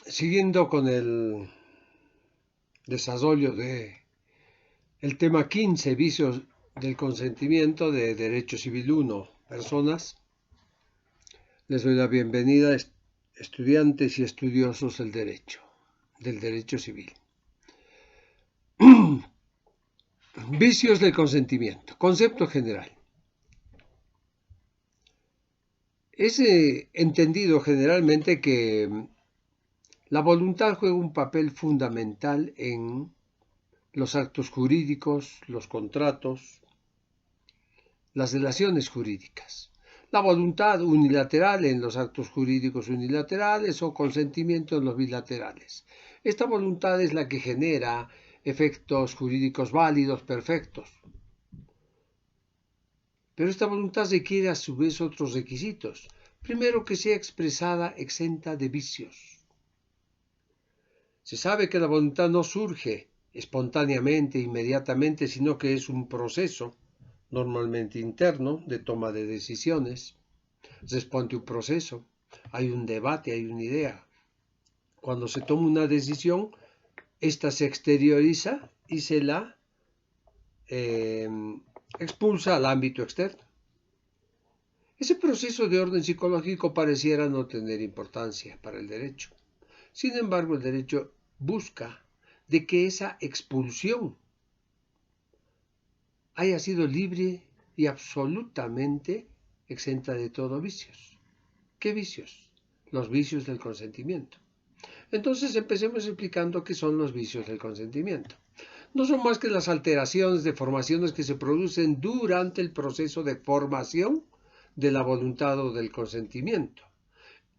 Siguiendo con el desarrollo de el tema 15, vicios del consentimiento de Derecho Civil 1, personas, les doy la bienvenida a estudiantes y estudiosos del derecho civil. Vicios del consentimiento, concepto general. Es entendido generalmente que la voluntad juega un papel fundamental en los actos jurídicos, los contratos, las relaciones jurídicas. La voluntad unilateral en los actos jurídicos unilaterales o consentimiento en los bilaterales. Esta voluntad es la que genera efectos jurídicos válidos, perfectos. Pero esta voluntad requiere a su vez otros requisitos. Primero, que sea expresada exenta de vicios. Se sabe que la voluntad no surge espontáneamente, inmediatamente, sino que es un proceso normalmente interno de toma de decisiones. Responde un proceso, hay un debate, hay una idea. Cuando se toma una decisión, esta se exterioriza y se la expulsa al ámbito externo. Ese proceso de orden psicológico pareciera no tener importancia para el derecho. Sin embargo, el derecho busca de que esa expulsión haya sido libre y absolutamente exenta de todo vicios. ¿Qué vicios? Los vicios del consentimiento. Entonces empecemos explicando qué son los vicios del consentimiento. No son más que las alteraciones, deformaciones que se producen durante el proceso de formación de la voluntad o del consentimiento.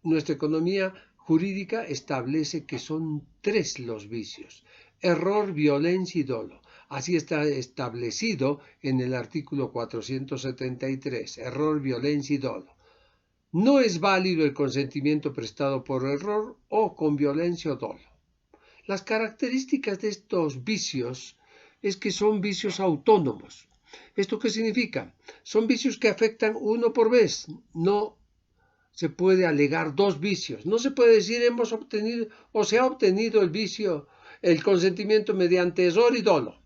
Nuestra economía jurídica establece que son tres los vicios: error, violencia y dolo. Así está establecido en el artículo 473, error, violencia y dolo. No es válido el consentimiento prestado por error o con violencia o dolo. Las características de estos vicios es que son vicios autónomos. ¿Esto qué significa? Son vicios que afectan uno por vez. No se puede alegar dos vicios. No se puede decir hemos obtenido o se ha obtenido el vicio, el consentimiento mediante error y dolo,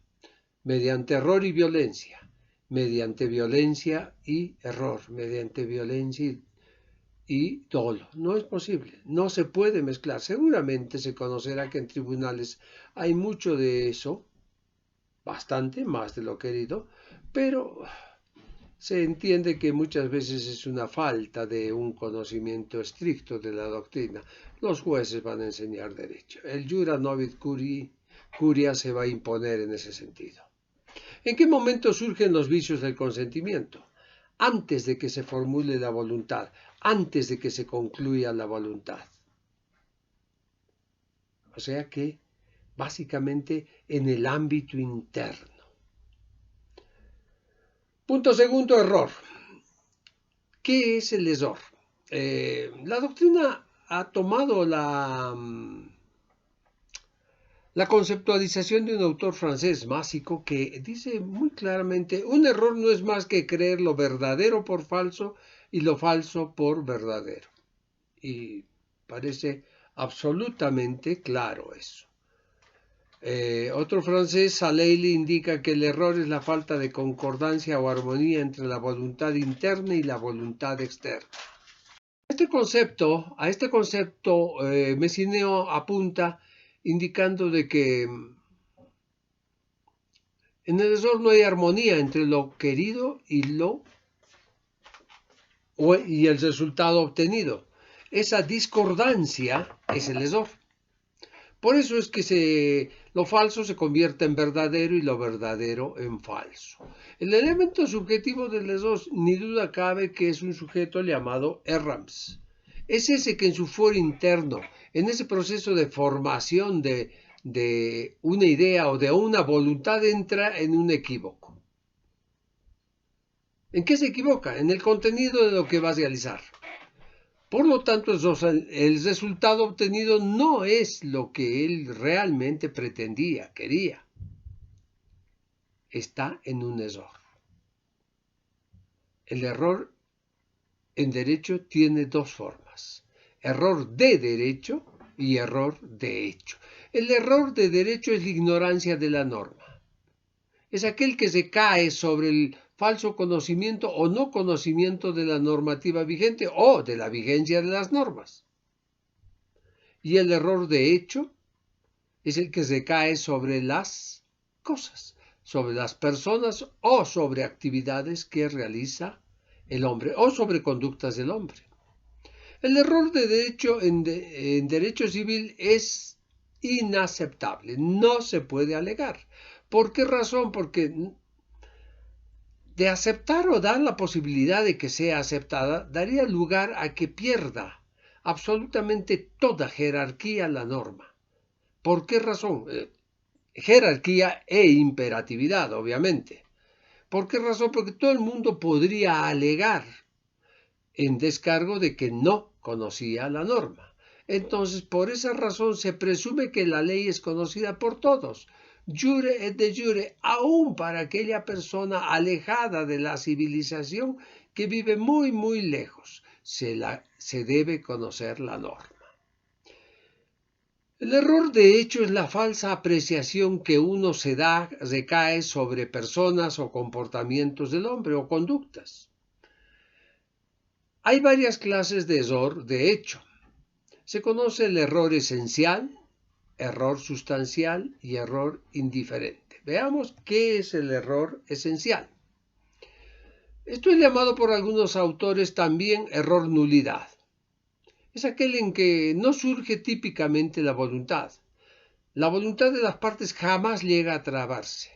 mediante error y violencia, mediante violencia y error, mediante violencia y dolo. No es posible, no se puede mezclar. Seguramente se conocerá que en tribunales hay mucho de eso, bastante más de lo querido, pero se entiende que muchas veces es una falta de un conocimiento estricto de la doctrina. Los jueces van a enseñar derecho. El jura novit curia se va a imponer en ese sentido. ¿En qué momento surgen los vicios del consentimiento? Antes de que se formule la voluntad, antes de que se concluya la voluntad. O sea que, básicamente, en el ámbito interno. Punto segundo, error. ¿Qué es el error? La doctrina ha tomado la conceptualización de un autor francés, Másico, que dice muy claramente: un error no es más que creer lo verdadero por falso y lo falso por verdadero. Y parece absolutamente claro eso. Otro francés, Saleili, indica que el error es la falta de concordancia o armonía entre la voluntad interna y la voluntad externa. A este concepto Messineo apunta indicando de que en el error no hay armonía entre lo querido y el resultado obtenido. Esa discordancia es el error. Por eso es que lo falso se convierte en verdadero y lo verdadero en falso. El elemento subjetivo del error, ni duda cabe que es un sujeto llamado errams. Es ese que en su foro interno, en ese proceso de formación de una idea o de una voluntad, entra en un equívoco. ¿En qué se equivoca? En el contenido de lo que va a realizar. Por lo tanto, el resultado obtenido no es lo que él realmente pretendía, quería. Está en un error. El error en derecho tiene dos formas: error de derecho y error de hecho. El error de derecho es la ignorancia de la norma. Es aquel que se cae sobre el falso conocimiento o no conocimiento de la normativa vigente o de la vigencia de las normas. Y el error de hecho es el que se cae sobre las cosas, sobre las personas o sobre actividades que realiza el hombre o sobre conductas del hombre. El error de derecho en derecho civil es inaceptable, no se puede alegar. ¿Por qué razón? Porque de aceptar o dar la posibilidad de que sea aceptada daría lugar a que pierda absolutamente toda jerarquía la norma. ¿Por qué razón? Jerarquía e imperatividad, obviamente. ¿Por qué razón? Porque todo el mundo podría alegar en descargo de que no conocía la norma. Entonces, por esa razón se presume que la ley es conocida por todos. Jure et de jure, aún para aquella persona alejada de la civilización que vive muy, muy lejos. Se debe conocer la norma. El error de hecho es la falsa apreciación que uno recae sobre personas o comportamientos del hombre o conductas. Hay varias clases de error de hecho. Se conoce el error esencial, error sustancial y error indiferente. Veamos qué es el error esencial. Esto es llamado por algunos autores también error nulidad. Es aquel en que no surge típicamente la voluntad. La voluntad de las partes jamás llega a trabarse.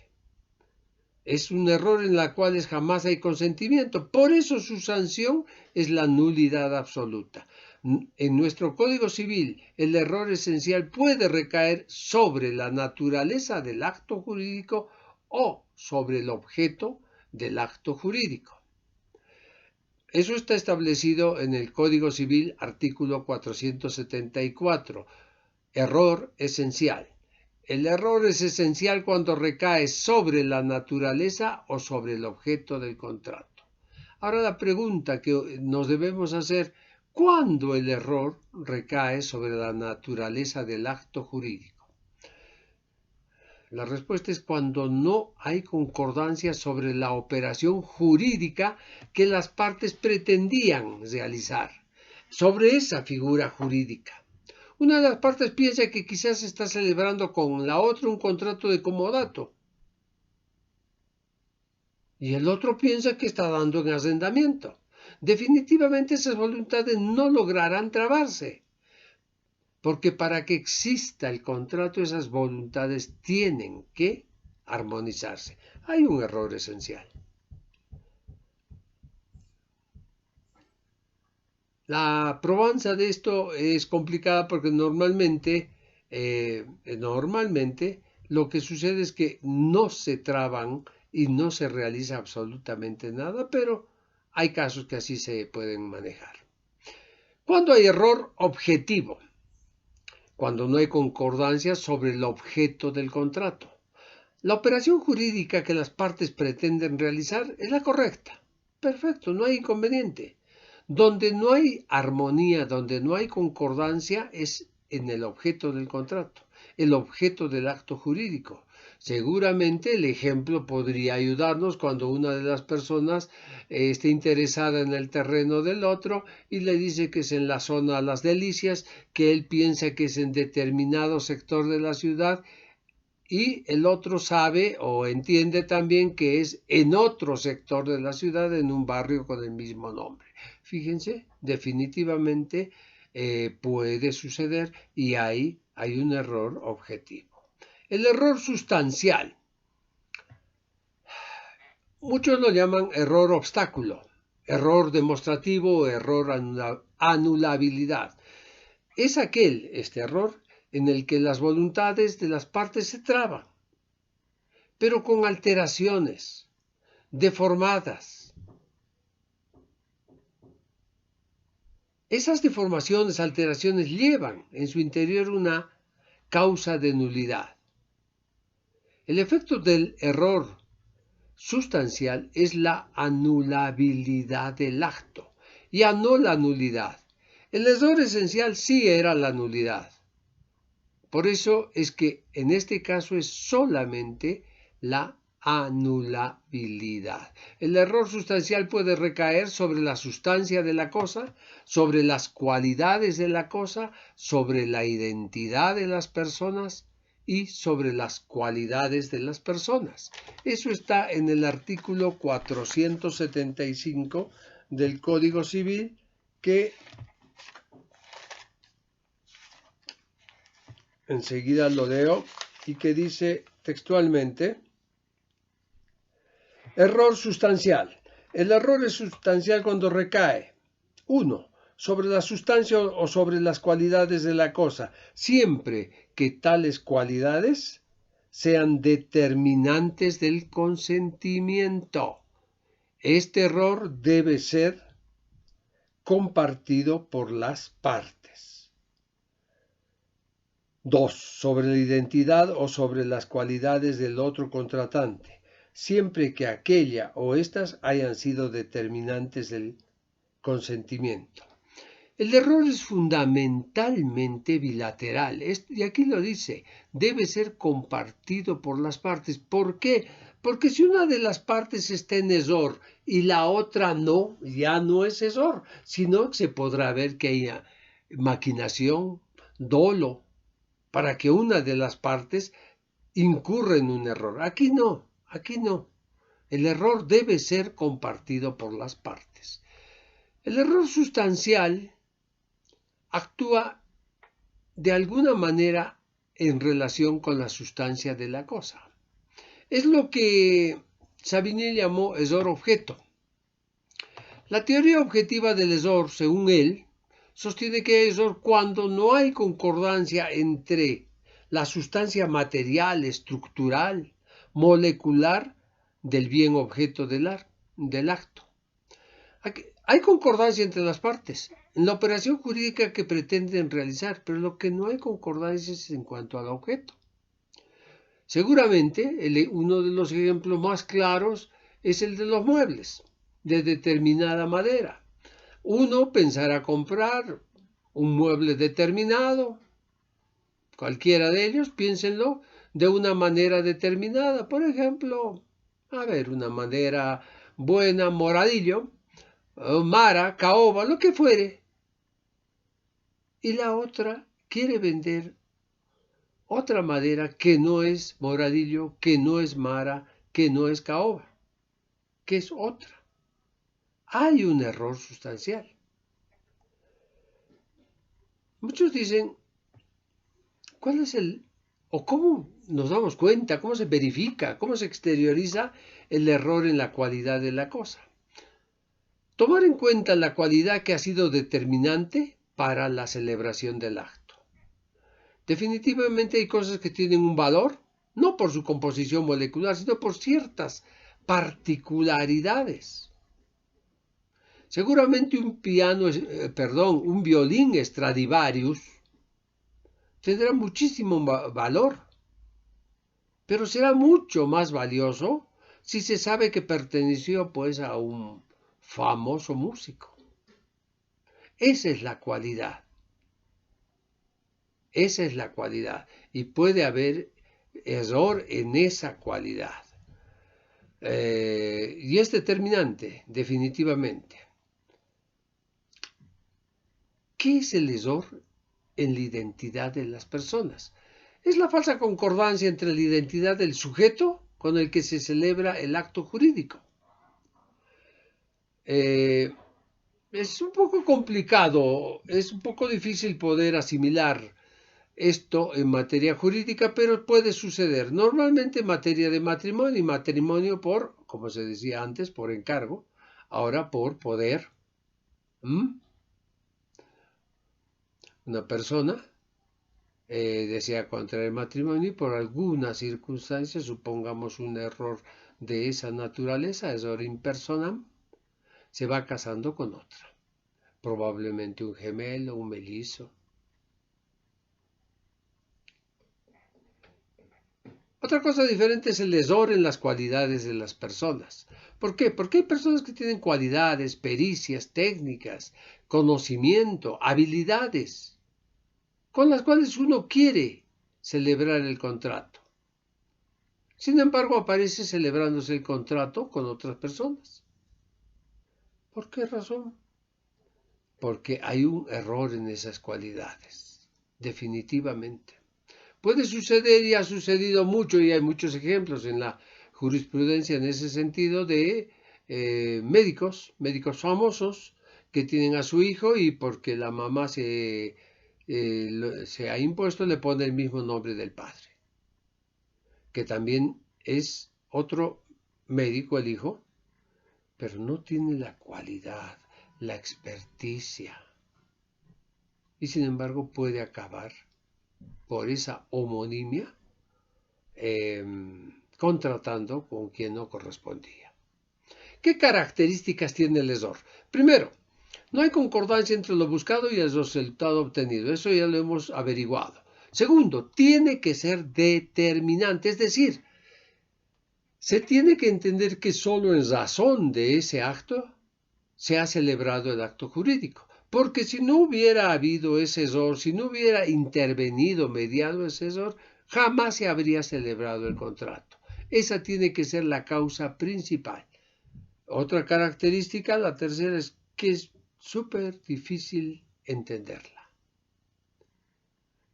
Es un error en la cual jamás hay consentimiento. Por eso su sanción es la nulidad absoluta. En nuestro Código Civil, el error esencial puede recaer sobre la naturaleza del acto jurídico o sobre el objeto del acto jurídico. Eso está establecido en el Código Civil, artículo 474. Error esencial. El error es esencial cuando recae sobre la naturaleza o sobre el objeto del contrato. Ahora la pregunta que nos debemos hacer, ¿cuándo el error recae sobre la naturaleza del acto jurídico? La respuesta es cuando no hay concordancia sobre la operación jurídica que las partes pretendían realizar, sobre esa figura jurídica. Una de las partes piensa que quizás está celebrando con la otra un contrato de comodato. Y el otro piensa que está dando en arrendamiento. Definitivamente esas voluntades no lograrán trabarse. Porque para que exista el contrato, esas voluntades tienen que armonizarse. Hay un error esencial. La probanza de esto es complicada porque normalmente lo que sucede es que no se traban y no se realiza absolutamente nada, pero hay casos que así se pueden manejar. ¿Cuándo hay error objetivo? Cuando no hay concordancia sobre el objeto del contrato. La operación jurídica que las partes pretenden realizar es la correcta. Perfecto, no hay inconveniente. Donde no hay armonía, donde no hay concordancia, es en el objeto del contrato, el objeto del acto jurídico. Seguramente el ejemplo podría ayudarnos cuando una de las personas esté interesada en el terreno del otro y le dice que es en la zona Las Delicias, que él piensa que es en determinado sector de la ciudad y el otro sabe o entiende también que es en otro sector de la ciudad, en un barrio con el mismo nombre. Fíjense, definitivamente puede suceder y ahí hay un error objetivo. El error sustancial. Muchos lo llaman error obstáculo, error demostrativo o error anulabilidad. Es este error, en el que las voluntades de las partes se traban, pero con alteraciones, deformadas. Esas deformaciones, alteraciones llevan en su interior una causa de nulidad. El efecto del error sustancial es la anulabilidad del acto, ya no la nulidad. El error esencial sí era la nulidad. Por eso es que en este caso es solamente la anulabilidad. El error sustancial puede recaer sobre la sustancia de la cosa, sobre las cualidades de la cosa, sobre la identidad de las personas y sobre las cualidades de las personas. Eso está en el artículo 475 del Código Civil, que enseguida lo leo, y que dice textualmente: error sustancial. El error es sustancial cuando recae, 1, sobre la sustancia o sobre las cualidades de la cosa, siempre que tales cualidades sean determinantes del consentimiento. Este error debe ser compartido por las partes. 2, sobre la identidad o sobre las cualidades del otro contratante, siempre que aquella o éstas hayan sido determinantes del consentimiento. El error es fundamentalmente bilateral, y aquí lo dice, debe ser compartido por las partes. ¿Por qué? Porque si una de las partes está en error y la otra no, ya no es error, sino que se podrá ver que hay maquinación, dolo, para que una de las partes incurra en un error. Aquí no. El error debe ser compartido por las partes. El error sustancial actúa de alguna manera en relación con la sustancia de la cosa. Es lo que Savigny llamó error objeto. La teoría objetiva del error, según él, sostiene que hay error cuando no hay concordancia entre la sustancia material, estructural, molecular del bien objeto del acto. Hay concordancia entre las partes en la operación jurídica que pretenden realizar, pero lo que no hay concordancia es en cuanto al objeto. Seguramente uno de los ejemplos más claros es el de los muebles de determinada madera. Uno pensará comprar un mueble determinado, cualquiera de ellos, piénsenlo, de una manera determinada. Por ejemplo, una madera buena, moradillo, mara, caoba, lo que fuere. Y la otra quiere vender otra madera que no es moradillo, que no es mara, que no es caoba, que es otra. Hay un error sustancial. Muchos dicen, ¿cuál es o cómo nos damos cuenta, cómo se verifica, cómo se exterioriza el error en la cualidad de la cosa? Tomar en cuenta la cualidad que ha sido determinante para la celebración del acto. Definitivamente hay cosas que tienen un valor, no por su composición molecular, sino por ciertas particularidades. Seguramente un violín Stradivarius tendrá muchísimo valor, pero será mucho más valioso si se sabe que perteneció pues a un famoso músico. Esa es la cualidad. Esa es la cualidad. Y puede haber error en esa cualidad. Y es determinante, definitivamente. ¿Qué es el error en la identidad de las personas? Es la falsa concordancia entre la identidad del sujeto con el que se celebra el acto jurídico. Es un poco complicado, es un poco difícil poder asimilar esto en materia jurídica, pero puede suceder. Normalmente en materia de matrimonio, y matrimonio por, como se decía antes, por encargo, ahora por poder. Una persona desea contraer matrimonio y por alguna circunstancia, supongamos un error de esa naturaleza, error in personam, se va casando con otra. Probablemente un gemelo, un mellizo. Otra cosa diferente es el error en las cualidades de las personas. ¿Por qué? Porque hay personas que tienen cualidades, pericias, técnicas, conocimiento, habilidades, con las cuales uno quiere celebrar el contrato. Sin embargo, aparece celebrándose el contrato con otras personas. ¿Por qué razón? Porque hay un error en esas cualidades, definitivamente. Puede suceder y ha sucedido mucho, y hay muchos ejemplos en la jurisprudencia en ese sentido de médicos famosos que tienen a su hijo y porque la mamá se ha impuesto le pone el mismo nombre del padre, que también es otro médico el hijo, pero no tiene la cualidad, la experticia, y sin embargo puede acabar por esa homonimia contratando con quien no correspondía. ¿Qué características tiene el lesor? Primero, no hay concordancia entre lo buscado y el resultado obtenido. Eso ya lo hemos averiguado. Segundo, tiene que ser determinante, es decir, se tiene que entender que solo en razón de ese acto se ha celebrado el acto jurídico. Porque si no hubiera habido ese error, si no hubiera intervenido, mediado ese error, jamás se habría celebrado el contrato. Esa tiene que ser la causa principal. Otra característica, la tercera, es que es súper difícil entenderla.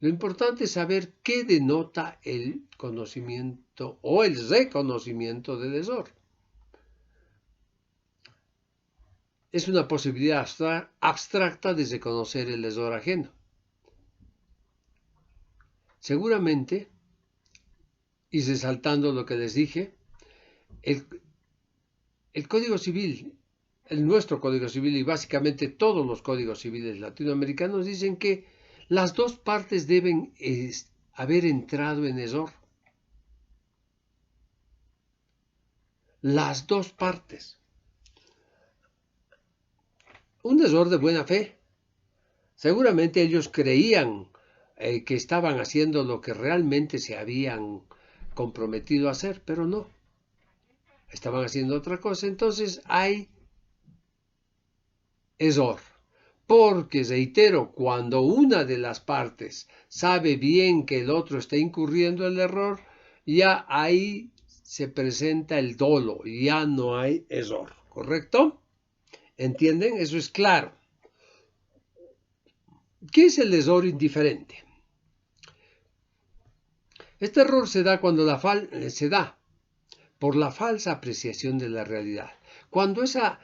Lo importante es saber qué denota el conocimiento o el reconocimiento del error. Es una posibilidad abstracta de reconocer el error ajeno. Seguramente, y resaltando lo que les dije, el Código Civil, nuestro Código Civil y básicamente todos los códigos civiles latinoamericanos dicen que las dos partes deben haber entrado en error. Las dos partes. Un error de buena fe. Seguramente ellos creían que estaban haciendo lo que realmente se habían comprometido a hacer, pero no. Estaban haciendo otra cosa. Entonces hay error. Porque, reitero, cuando una de las partes sabe bien que el otro está incurriendo en el error, ya ahí se presenta el dolo, ya no hay error, ¿correcto? ¿Entienden? Eso es claro. ¿Qué es el error indiferente? Este error se da cuando se da por la falsa apreciación de la realidad. Cuando esa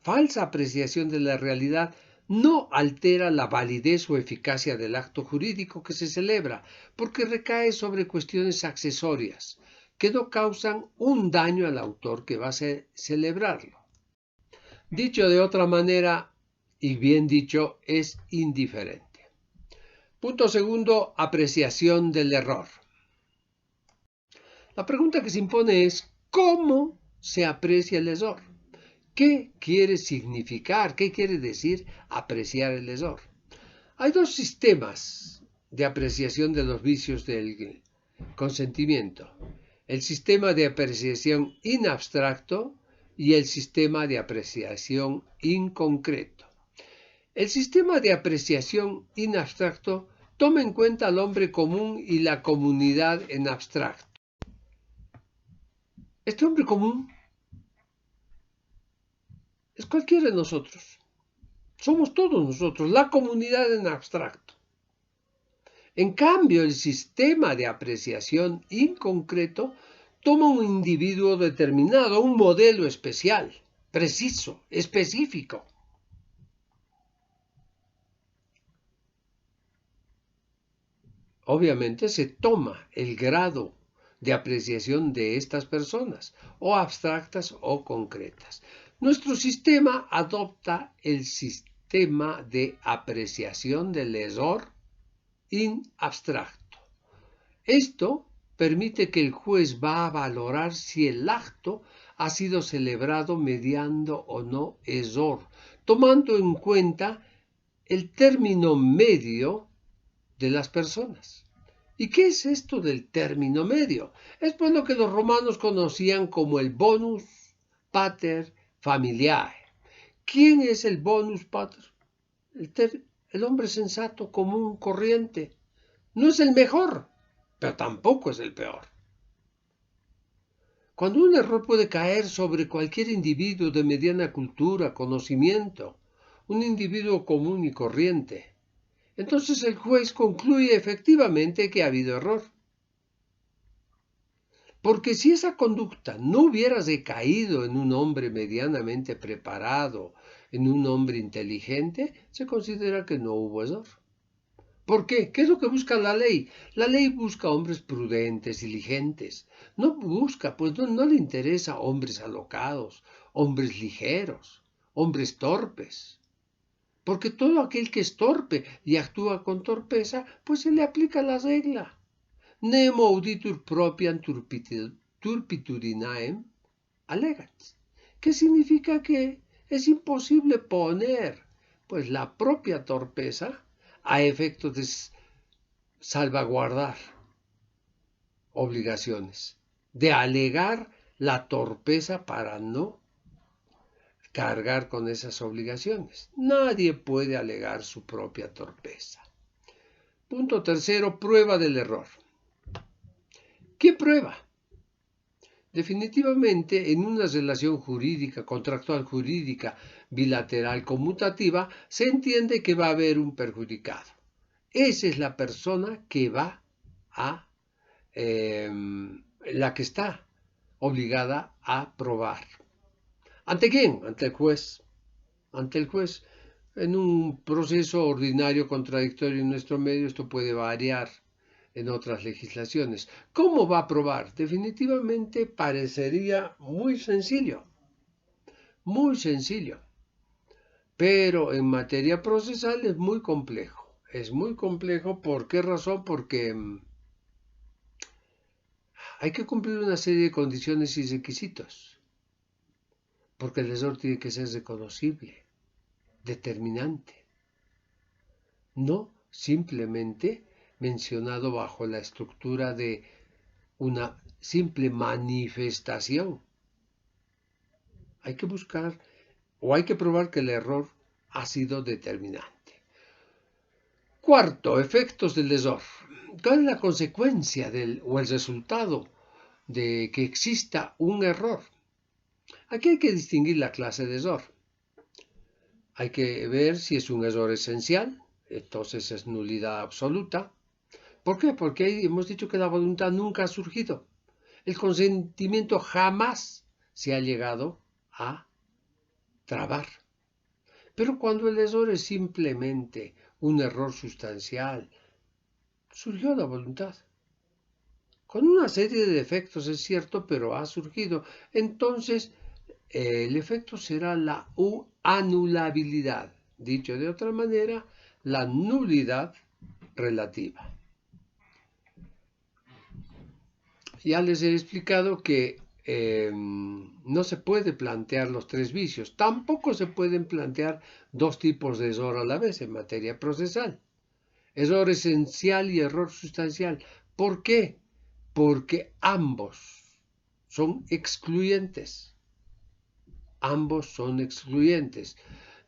falsa apreciación de la realidad no altera la validez o eficacia del acto jurídico que se celebra, porque recae sobre cuestiones accesorias que no causan un daño al autor que va a celebrarlo. Dicho de otra manera, y bien dicho, es indiferente. Punto segundo, apreciación del error. La pregunta que se impone es, ¿cómo se aprecia el error? ¿Qué quiere significar? ¿Qué quiere decir apreciar el error? Hay dos sistemas de apreciación de los vicios del consentimiento. El sistema de apreciación in abstracto y el sistema de apreciación in concreto. El sistema de apreciación in abstracto toma en cuenta al hombre común y la comunidad en abstracto. Este hombre común es cualquiera de nosotros. Somos todos nosotros, la comunidad en abstracto. En cambio, el sistema de apreciación inconcreto toma un individuo determinado, un modelo especial, preciso, específico. Obviamente se toma el grado de apreciación de estas personas, o abstractas o concretas. Nuestro sistema adopta el sistema de apreciación del error in abstracto. Esto permite que el juez va a valorar si el acto ha sido celebrado mediando o no error, tomando en cuenta el término medio de las personas. ¿Y qué es esto del término medio? Es pues lo que los romanos conocían como el bonus pater familiae. ¿Quién es el bonus pater? El hombre sensato, común, corriente. No es el mejor, pero tampoco es el peor. Cuando un error puede caer sobre cualquier individuo de mediana cultura, conocimiento, un individuo común y corriente, entonces el juez concluye efectivamente que ha habido error. Porque si esa conducta no hubiera recaído en un hombre medianamente preparado, en un hombre inteligente, se considera que no hubo error. ¿Por qué? ¿Qué es lo que busca la ley? La ley busca hombres prudentes, diligentes. No busca, pues no le interesa hombres alocados, hombres ligeros, hombres torpes. Porque todo aquel que es torpe y actúa con torpeza, pues se le aplica la regla. Nemo auditur propiam turpitudinaem allegats. ¿Qué significa que es imposible poner pues la propia torpeza a efectos de salvaguardar obligaciones, de alegar la torpeza para no cargar con esas obligaciones? Nadie puede alegar su propia torpeza. Punto tercero, prueba del error. ¿Qué prueba? Definitivamente, en una relación jurídica, contractual jurídica, bilateral, conmutativa, se entiende que va a haber un perjudicado. Esa es la persona que va a, la que está obligada a probar. ¿Ante quién? Ante el juez. Ante el juez. En un proceso ordinario contradictorio en nuestro medio esto puede variar en otras legislaciones. ¿Cómo va a probar? Definitivamente parecería muy sencillo, pero en materia procesal es muy complejo. Es muy complejo, ¿por qué razón? Porque hay que cumplir una serie de condiciones y requisitos, porque el error tiene que ser reconocible, determinante, no simplemente mencionado bajo la estructura de una simple manifestación. Hay que buscar o hay que probar que el error ha sido determinante. Cuarto, efectos del error. ¿Cuál es la consecuencia o el resultado de que exista un error? Aquí hay que distinguir la clase de error. Hay que ver si es un error esencial, entonces es nulidad absoluta. ¿Por qué? Porque ahí hemos dicho que la voluntad nunca ha surgido. El consentimiento jamás se ha llegado a trabar. Pero cuando el error es simplemente un error sustancial, surgió la voluntad. Con una serie de defectos, es cierto, pero ha surgido. Entonces, el efecto será la anulabilidad. Dicho de otra manera, la nulidad relativa. Ya les he explicado que no se puede plantear los tres vicios. Tampoco se pueden plantear dos tipos de error a la vez en materia procesal. Error esencial y error sustancial. ¿Por qué? Porque ambos son excluyentes. Ambos son excluyentes.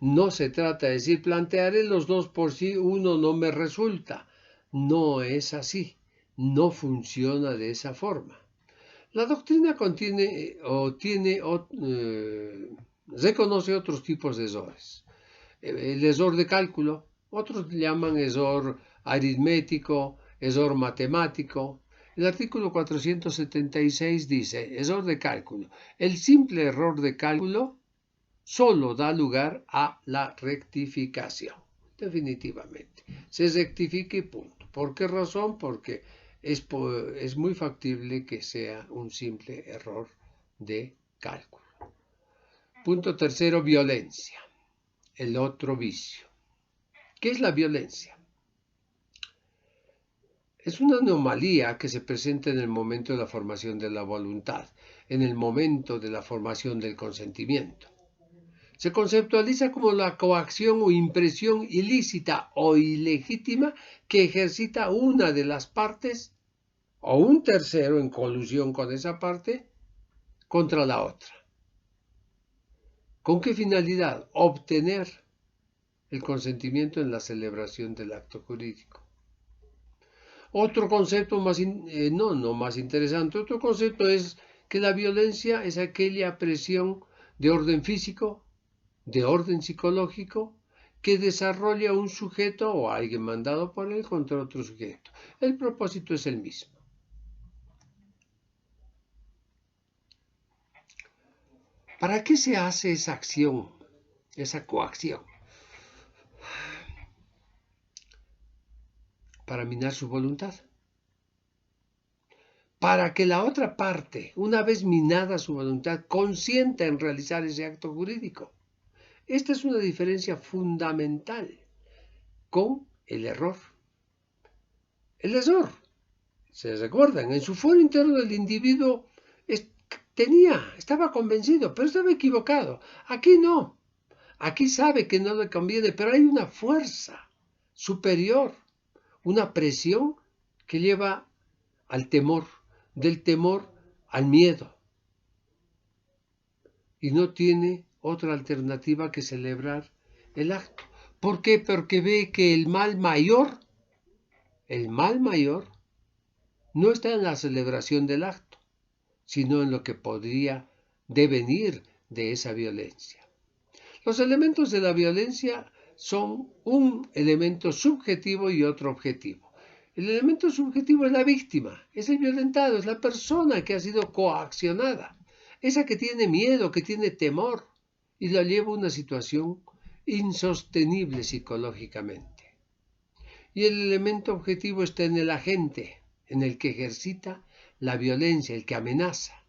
No se trata de decir, plantearé los dos por sí, uno no me resulta. No es así. No funciona de esa forma. La doctrina reconoce otros tipos de errores. El error de cálculo, otros llaman error aritmético, error matemático. El artículo 476 dice, error de cálculo. El simple error de cálculo solo da lugar a la rectificación. Definitivamente. Se rectifica y punto. ¿Por qué razón? Porque es muy factible que sea un simple error de cálculo. Punto tercero, violencia. El otro vicio. ¿Qué es la violencia? Es una anomalía que se presenta en el momento de la formación de la voluntad, en el momento de la formación del consentimiento. Se conceptualiza como la coacción o impresión ilícita o ilegítima que ejercita una de las partes o un tercero en colusión con esa parte contra la otra. ¿Con qué finalidad? Obtener el consentimiento en la celebración del acto jurídico. Otro concepto no más interesante, otro concepto es que la violencia es aquella presión de orden físico, de orden psicológico, que desarrolla un sujeto o alguien mandado por él contra otro sujeto. El propósito es el mismo. ¿Para qué se hace esa acción, esa coacción? Para minar su voluntad. Para que la otra parte, una vez minada su voluntad, consienta en realizar ese acto jurídico. Esta es una diferencia fundamental con el error. El error, se recuerdan, en su foro interno del individuo estaba convencido, pero estaba equivocado. Aquí no. Aquí sabe que no le conviene, pero hay una fuerza superior, una presión que lleva al temor, del temor al miedo. Y no tiene otra alternativa que celebrar el acto. ¿Por qué? Porque ve que el mal mayor no está en la celebración del acto, sino en lo que podría devenir de esa violencia. Los elementos de la violencia son un elemento subjetivo y otro objetivo. El elemento subjetivo es la víctima, es el violentado, es la persona que ha sido coaccionada, esa que tiene miedo, que tiene temor y la lleva a una situación insostenible psicológicamente. Y el elemento objetivo está en el agente, en el que ejercita la violencia, el que amenaza,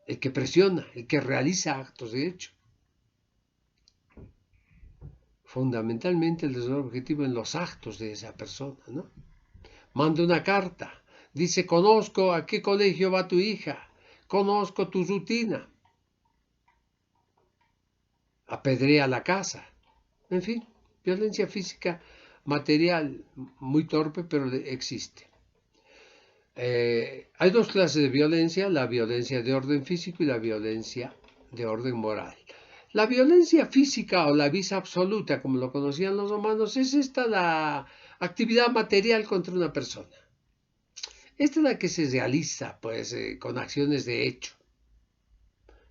el que presiona, el que realiza actos de hecho. Fundamentalmente el desarrollo objetivo en los actos de esa persona, ¿no? Manda una carta, dice, conozco a qué colegio va tu hija, conozco tu rutina, apedrea la casa, en fin, violencia física material muy torpe, pero existe. Hay dos clases de violencia, la violencia de orden físico y la violencia de orden moral. La violencia física o la vis absoluta, como lo conocían los romanos, es esta la actividad material contra una persona. Esta es la que se realiza pues, con acciones de hecho.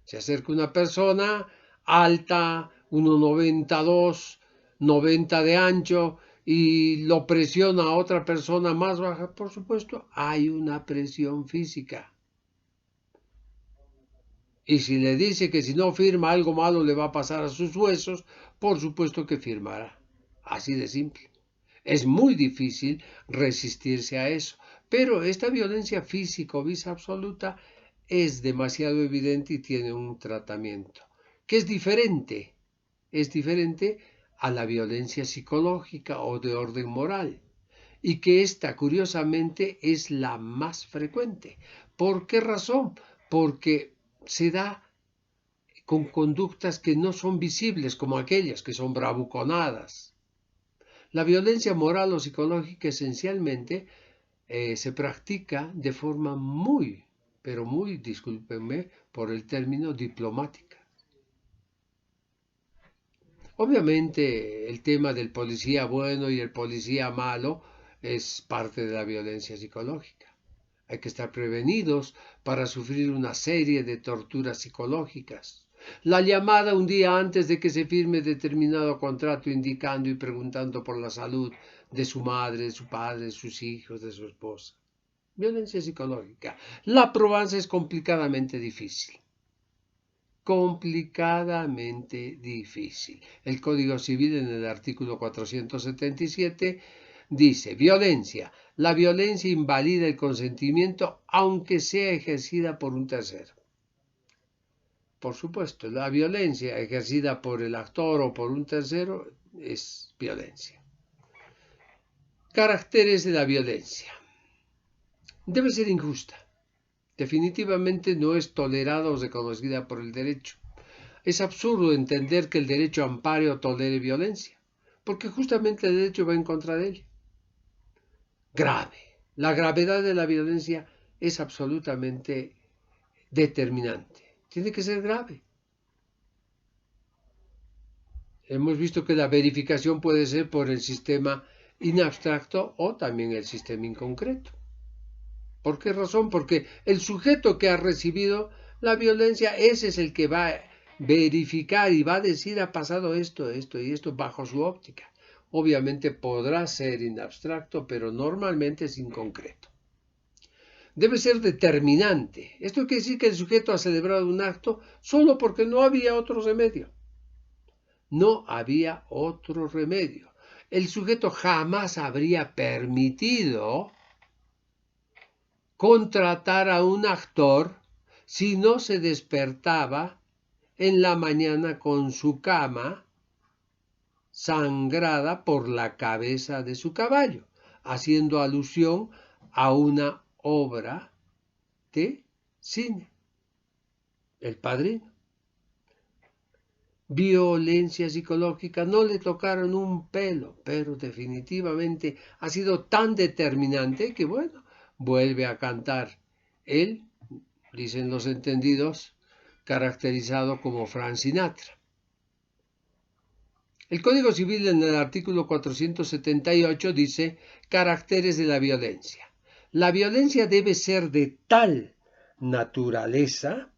Se acerca una persona alta, 1,92, 90 de ancho, y lo presiona a otra persona más baja, por supuesto, hay una presión física. Y si le dice que si no firma algo malo le va a pasar a sus huesos, por supuesto que firmará. Así de simple. Es muy difícil resistirse a eso. Pero esta violencia física o vis absoluta es demasiado evidente y tiene un tratamiento que es diferente a la violencia psicológica o de orden moral, y que esta, curiosamente, es la más frecuente. ¿Por qué razón? Porque se da con conductas que no son visibles, como aquellas que son bravuconadas. La violencia moral o psicológica esencialmente se practica de forma muy, pero muy, discúlpenme por el término, diplomática. Obviamente el tema del policía bueno y el policía malo es parte de la violencia psicológica. Hay que estar prevenidos para sufrir una serie de torturas psicológicas. La llamada un día antes de que se firme determinado contrato indicando y preguntando por la salud de su madre, de su padre, de sus hijos, de su esposa. Violencia psicológica. La probanza es complicadamente difícil. Complicadamente difícil. El Código Civil en el artículo 477 dice, violencia. La violencia invalida el consentimiento aunque sea ejercida por un tercero. Por supuesto, la violencia ejercida por el actor o por un tercero es violencia. Caracteres de la violencia. Debe ser injusta. Definitivamente no es tolerada o reconocida por el derecho. Es absurdo entender que el derecho ampare o tolere violencia, porque justamente el derecho va en contra de él. Grave. La gravedad de la violencia es absolutamente determinante. Tiene que ser grave. Hemos visto que la verificación puede ser por el sistema in abstracto o también el sistema inconcreto. ¿Por qué razón? Porque el sujeto que ha recibido la violencia, ese es el que va a verificar y va a decir ha pasado esto, esto y esto bajo su óptica. Obviamente podrá ser in abstracto, pero normalmente es inconcreto. Debe ser determinante. Esto quiere decir que el sujeto ha celebrado un acto solo porque no había otro remedio. No había otro remedio. El sujeto jamás habría permitido contratar a un actor si no se despertaba en la mañana con su cama sangrada por la cabeza de su caballo, haciendo alusión a una obra de cine, El Padrino. Violencia psicológica no le tocaron un pelo, pero definitivamente ha sido tan determinante que, bueno, vuelve a cantar él, dicen los entendidos, caracterizado como Frank Sinatra. El Código Civil en el artículo 478 dice caracteres de la violencia. La violencia debe ser de tal naturaleza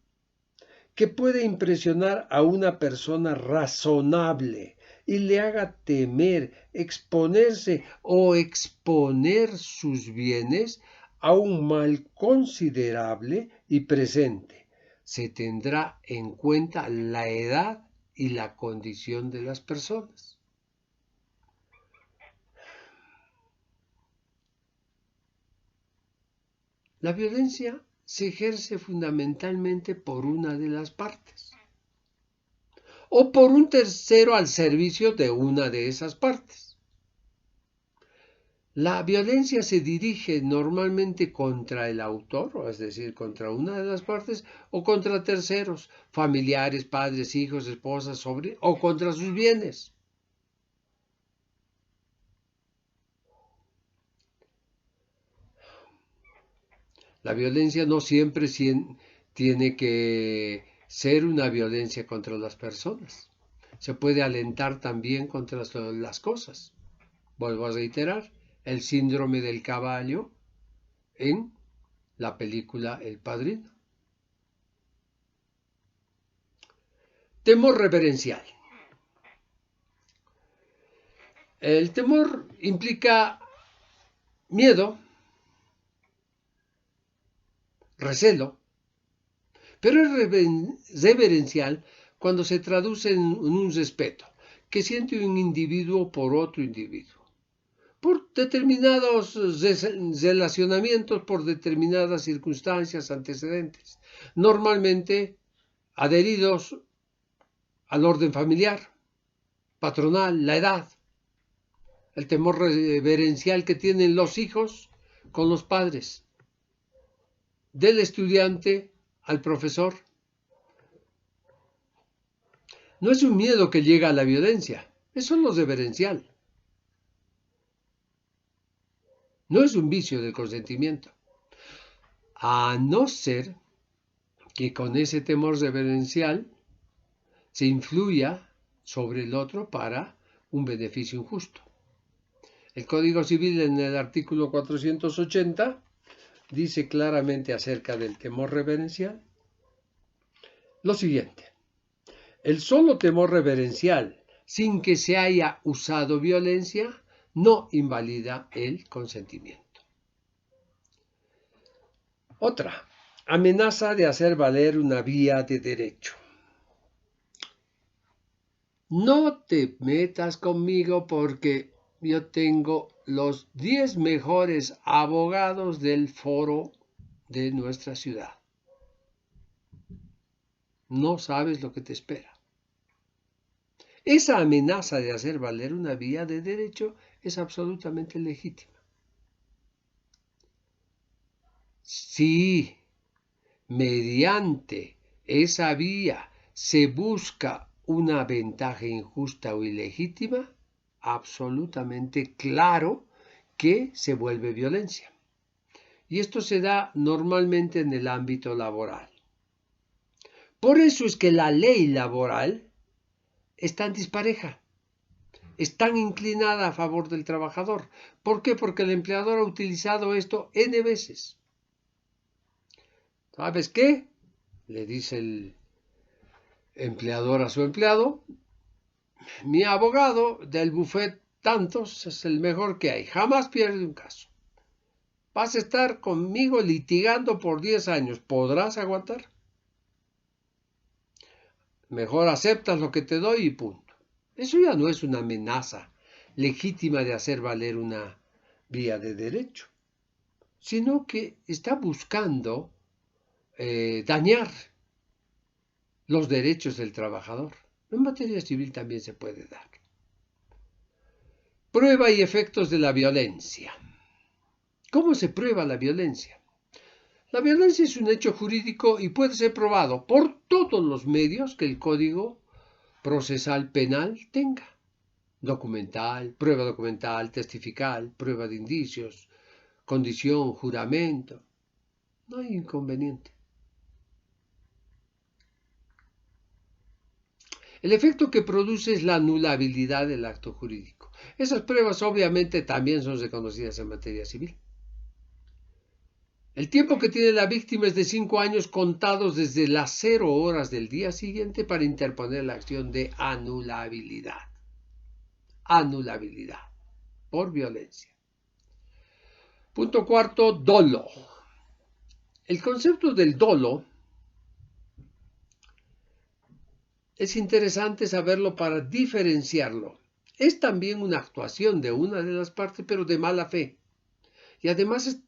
que puede impresionar a una persona razonable y le haga temer, exponerse o exponer sus bienes a un mal considerable y presente. Se tendrá en cuenta la edad y la condición de las personas. La violencia se ejerce fundamentalmente por una de las partes o por un tercero al servicio de una de esas partes. La violencia se dirige normalmente contra el autor, es decir, contra una de las partes, o contra terceros, familiares, padres, hijos, esposas, sobrinos, o contra sus bienes. La violencia no siempre tiene que ser una violencia contra las personas. Se puede alentar también contra las cosas. Vuelvo a reiterar, el síndrome del caballo en la película El Padrino. Temor reverencial. El temor implica miedo, recelo, pero es reverencial cuando se traduce en un respeto que siente un individuo por otro individuo, por determinados relacionamientos, por determinadas circunstancias antecedentes, normalmente adheridos al orden familiar, patronal, la edad, el temor reverencial que tienen los hijos con los padres, del estudiante al profesor. No es un miedo que llega a la violencia, eso es lo reverencial. No es un vicio del consentimiento. A no ser que con ese temor reverencial se influya sobre el otro para un beneficio injusto. El Código Civil en el artículo 480 dice claramente acerca del temor reverencial lo siguiente: el solo temor reverencial, sin que se haya usado violencia, no invalida el consentimiento. Otra, amenaza de hacer valer una vía de derecho. No te metas conmigo porque yo tengo los 10 mejores abogados del foro de nuestra ciudad. No sabes lo que te espera. Esa amenaza de hacer valer una vía de derecho es absolutamente legítima. Si mediante esa vía se busca una ventaja injusta o ilegítima, absolutamente claro que se vuelve violencia. Y esto se da normalmente en el ámbito laboral. Por eso es que la ley laboral es tan dispareja. es tan inclinada a favor del trabajador. ¿Por qué? Porque el empleador ha utilizado esto N veces. ¿Sabes qué? Le dice el empleador a su empleado: mi abogado del bufet tantos es el mejor que hay, jamás pierde un caso. Vas a estar conmigo litigando por 10 años, ¿podrás aguantar? Mejor aceptas lo que te doy y punto. Eso ya no es una amenaza legítima de hacer valer una vía de derecho, sino que está buscando dañar los derechos del trabajador. En materia civil también se puede dar. Prueba y efectos de la violencia. ¿Cómo se prueba la violencia? La violencia es un hecho jurídico y puede ser probado por todos los medios que el Código Procesal Penal tenga. Documental, testifical, prueba de indicios, condición, juramento. No hay inconveniente. El efecto que produce es la anulabilidad del acto jurídico. Esas pruebas obviamente también son reconocidas en materia civil. El tiempo que tiene la víctima es de 5 años contados desde las 0 horas del día siguiente para interponer la acción de anulabilidad. Anulabilidad por violencia. Punto cuarto, dolo. El concepto del dolo es interesante saberlo para diferenciarlo. Es también una actuación de una de las partes, pero de mala fe. Y además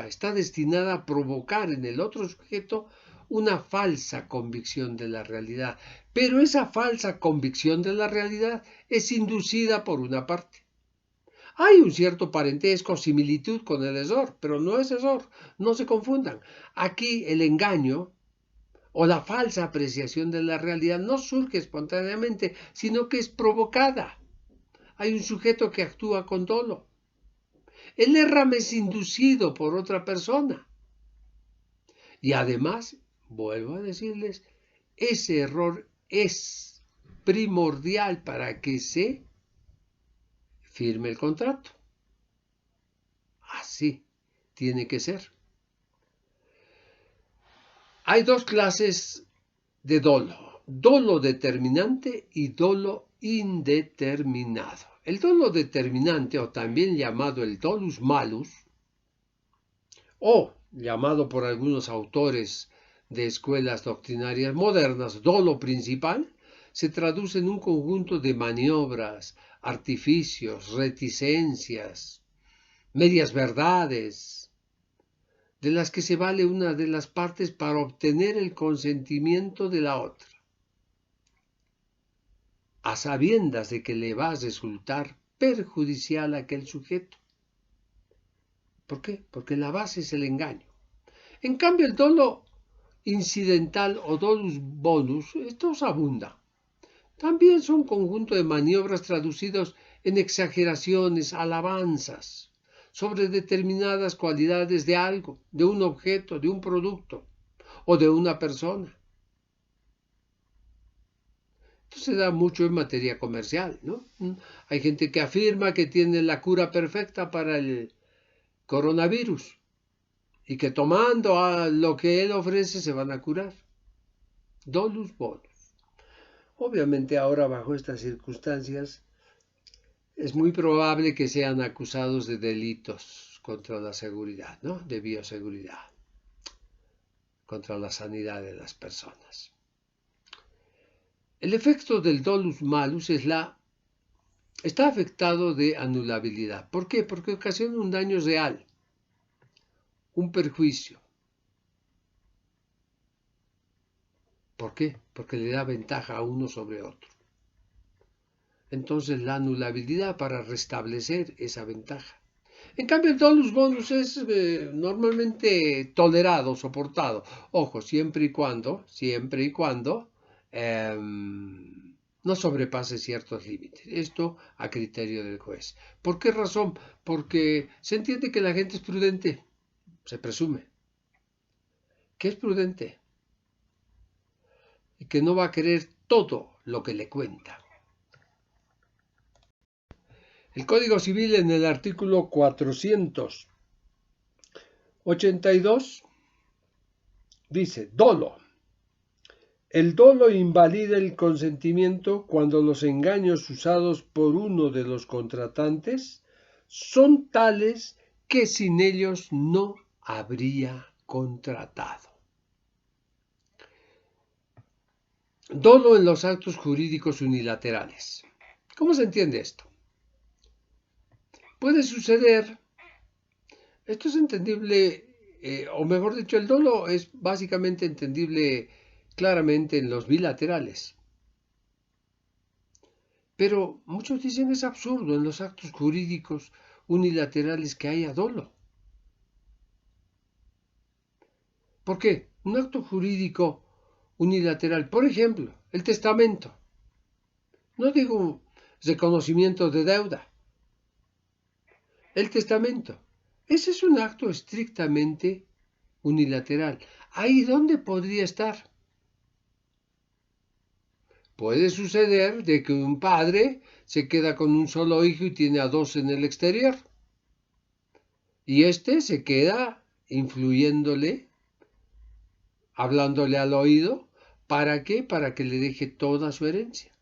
está destinada a provocar en el otro sujeto una falsa convicción de la realidad. Pero esa falsa convicción de la realidad es inducida por una parte. Hay un cierto parentesco, similitud con el error, pero no es error, no se confundan. Aquí el engaño o la falsa apreciación de la realidad no surge espontáneamente, sino que es provocada. Hay un sujeto que actúa con dolo. El error es inducido por otra persona. Y además, vuelvo a decirles, ese error es primordial para que se firme el contrato. Así tiene que ser. Hay dos clases de dolo: dolo determinante y dolo indeterminado. El dolo determinante, o también llamado el dolus malus, o llamado por algunos autores de escuelas doctrinarias modernas dolo principal, se traduce en un conjunto de maniobras, artificios, reticencias, medias verdades, de las que se vale una de las partes para obtener el consentimiento de la otra, a sabiendas de que le va a resultar perjudicial a aquel sujeto. ¿Por qué? Porque la base es el engaño. En cambio, el dolo incidental o dolus bonus, estos abunda. También son un conjunto de maniobras traducidos en exageraciones, alabanzas, sobre determinadas cualidades de algo, de un objeto, de un producto o de una persona. Esto se da mucho en materia comercial, ¿no? Hay gente que afirma que tiene la cura perfecta para el coronavirus y que tomando lo que él ofrece se van a curar. Dolus bonus. Obviamente ahora bajo estas circunstancias es muy probable que sean acusados de delitos contra la seguridad, ¿no? De bioseguridad, contra la sanidad de las personas. El efecto del dolus malus está afectado de anulabilidad. ¿Por qué? Porque ocasiona un daño real, un perjuicio. ¿Por qué? Porque le da ventaja a uno sobre otro. Entonces la anulabilidad para restablecer esa ventaja. En cambio, el dolus bonus es normalmente tolerado, soportado. Ojo, siempre y cuando no sobrepase ciertos límites. Esto a criterio del juez. ¿Por qué razón? Porque se entiende que la gente es prudente, se presume que es prudente y que no va a querer todo lo que le cuenta. El Código Civil en el artículo 482 dice, dolo. El dolo invalida el consentimiento cuando los engaños usados por uno de los contratantes son tales que sin ellos no habría contratado. Dolo en los actos jurídicos unilaterales. ¿Cómo se entiende esto? Puede suceder, esto es entendible, o mejor dicho, el dolo es básicamente entendible claramente en los bilaterales. Pero muchos dicen es absurdo en los actos jurídicos unilaterales que haya dolo. ¿Por qué? Un acto jurídico unilateral, por ejemplo, el testamento. No digo reconocimiento de deuda. El testamento. Ese es un acto estrictamente unilateral. ¿Ahí dónde podría estar? Puede suceder de que un padre se queda con un solo hijo y tiene a dos en el exterior. Y este se queda influyéndole, hablándole al oído. ¿Para qué? Para que le deje toda su herencia.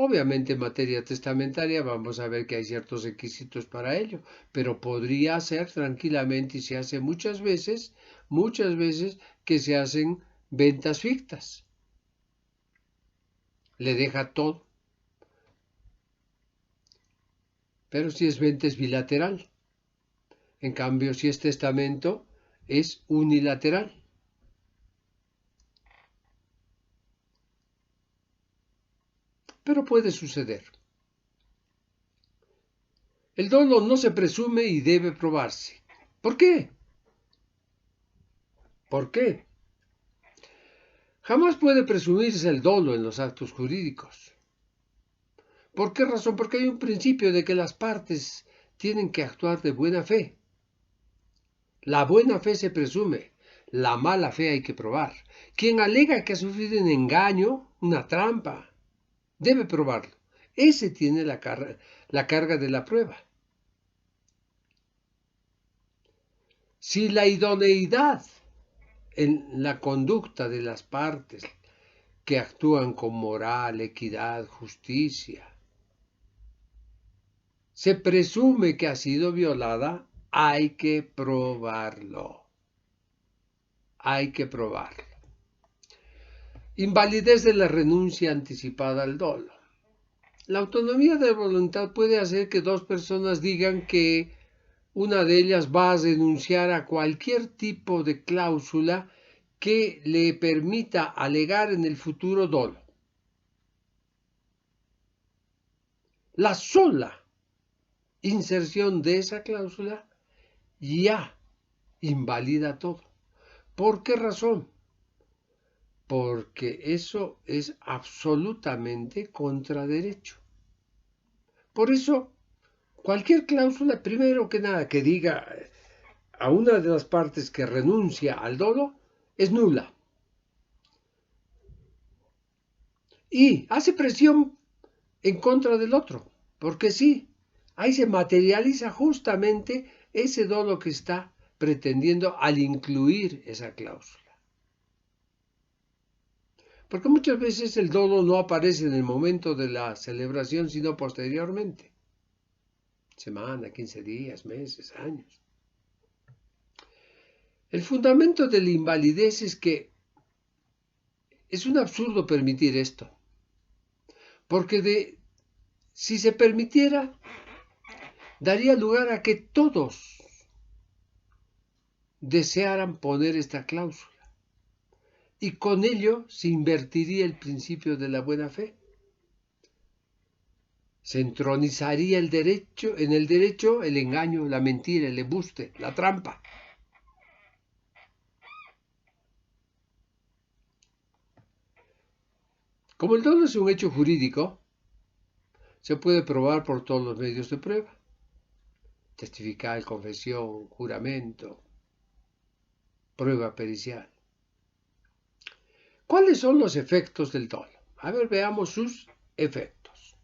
Obviamente en materia testamentaria vamos a ver que hay ciertos requisitos para ello, pero podría ser tranquilamente y se hace muchas veces que se hacen ventas fictas. Le deja todo. Pero si es venta es bilateral. En cambio, si es testamento, es unilateral. Pero puede suceder. El dolo no se presume y debe probarse. ¿Por qué? ¿Por qué? Jamás puede presumirse el dolo en los actos jurídicos. ¿Por qué razón? Porque hay un principio de que las partes tienen que actuar de buena fe. La buena fe se presume, la mala fe hay que probar. Quien alega que ha sufrido un engaño, una trampa, debe probarlo. Ese tiene la carga de la prueba. Si la idoneidad en la conducta de las partes que actúan con moral, equidad, justicia, se presume que ha sido violada, hay que probarlo. Hay que probarlo. Invalidez de la renuncia anticipada al dolo. La autonomía de voluntad puede hacer que dos personas digan que una de ellas va a renunciar a cualquier tipo de cláusula que le permita alegar en el futuro dolo. La sola inserción de esa cláusula ya invalida todo. ¿Por qué razón? Porque eso es absolutamente contra derecho. Por eso, cualquier cláusula, primero que nada, que diga a una de las partes que renuncia al dolo, es nula. Y hace presión en contra del otro, porque sí, ahí se materializa justamente ese dolo que está pretendiendo al incluir esa cláusula. Porque muchas veces el dolo no aparece en el momento de la celebración, sino posteriormente. Semana, 15 días, meses, años. El fundamento de la invalidez es que es un absurdo permitir esto. Porque si se permitiera, daría lugar a que todos desearan poner esta cláusula. Y con ello se invertiría el principio de la buena fe. Se entronizaría en el derecho el engaño, la mentira, el embuste, la trampa. Como el dolo es un hecho jurídico, se puede probar por todos los medios de prueba. Testificar, confesión, juramento, prueba pericial. ¿Cuáles son los efectos del dolo? A ver, veamos sus efectos.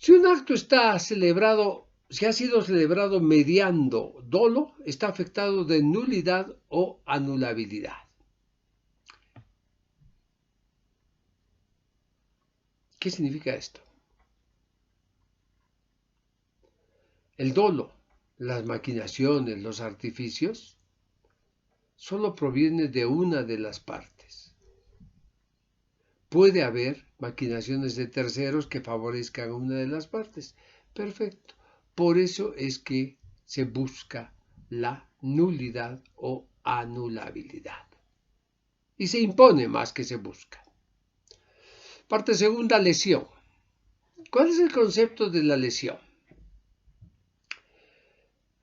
Si un acto si ha sido celebrado mediando dolo, está afectado de nulidad o anulabilidad. ¿Qué significa esto? El dolo, las maquinaciones, los artificios, solo proviene de una de las partes. Puede haber maquinaciones de terceros que favorezcan a una de las partes. Perfecto. Por eso es que se busca la nulidad o anulabilidad. Y se impone más que se busca. Parte segunda, lesión. ¿Cuál es el concepto de la lesión?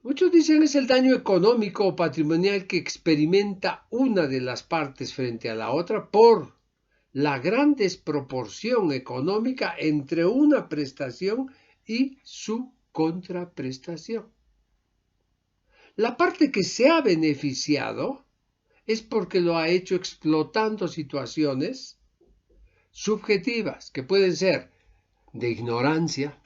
Muchos dicen es el daño económico o patrimonial que experimenta una de las partes frente a la otra por la gran desproporción económica entre una prestación y su contraprestación. La parte que se ha beneficiado es porque lo ha hecho explotando situaciones subjetivas que pueden ser de ignorancia,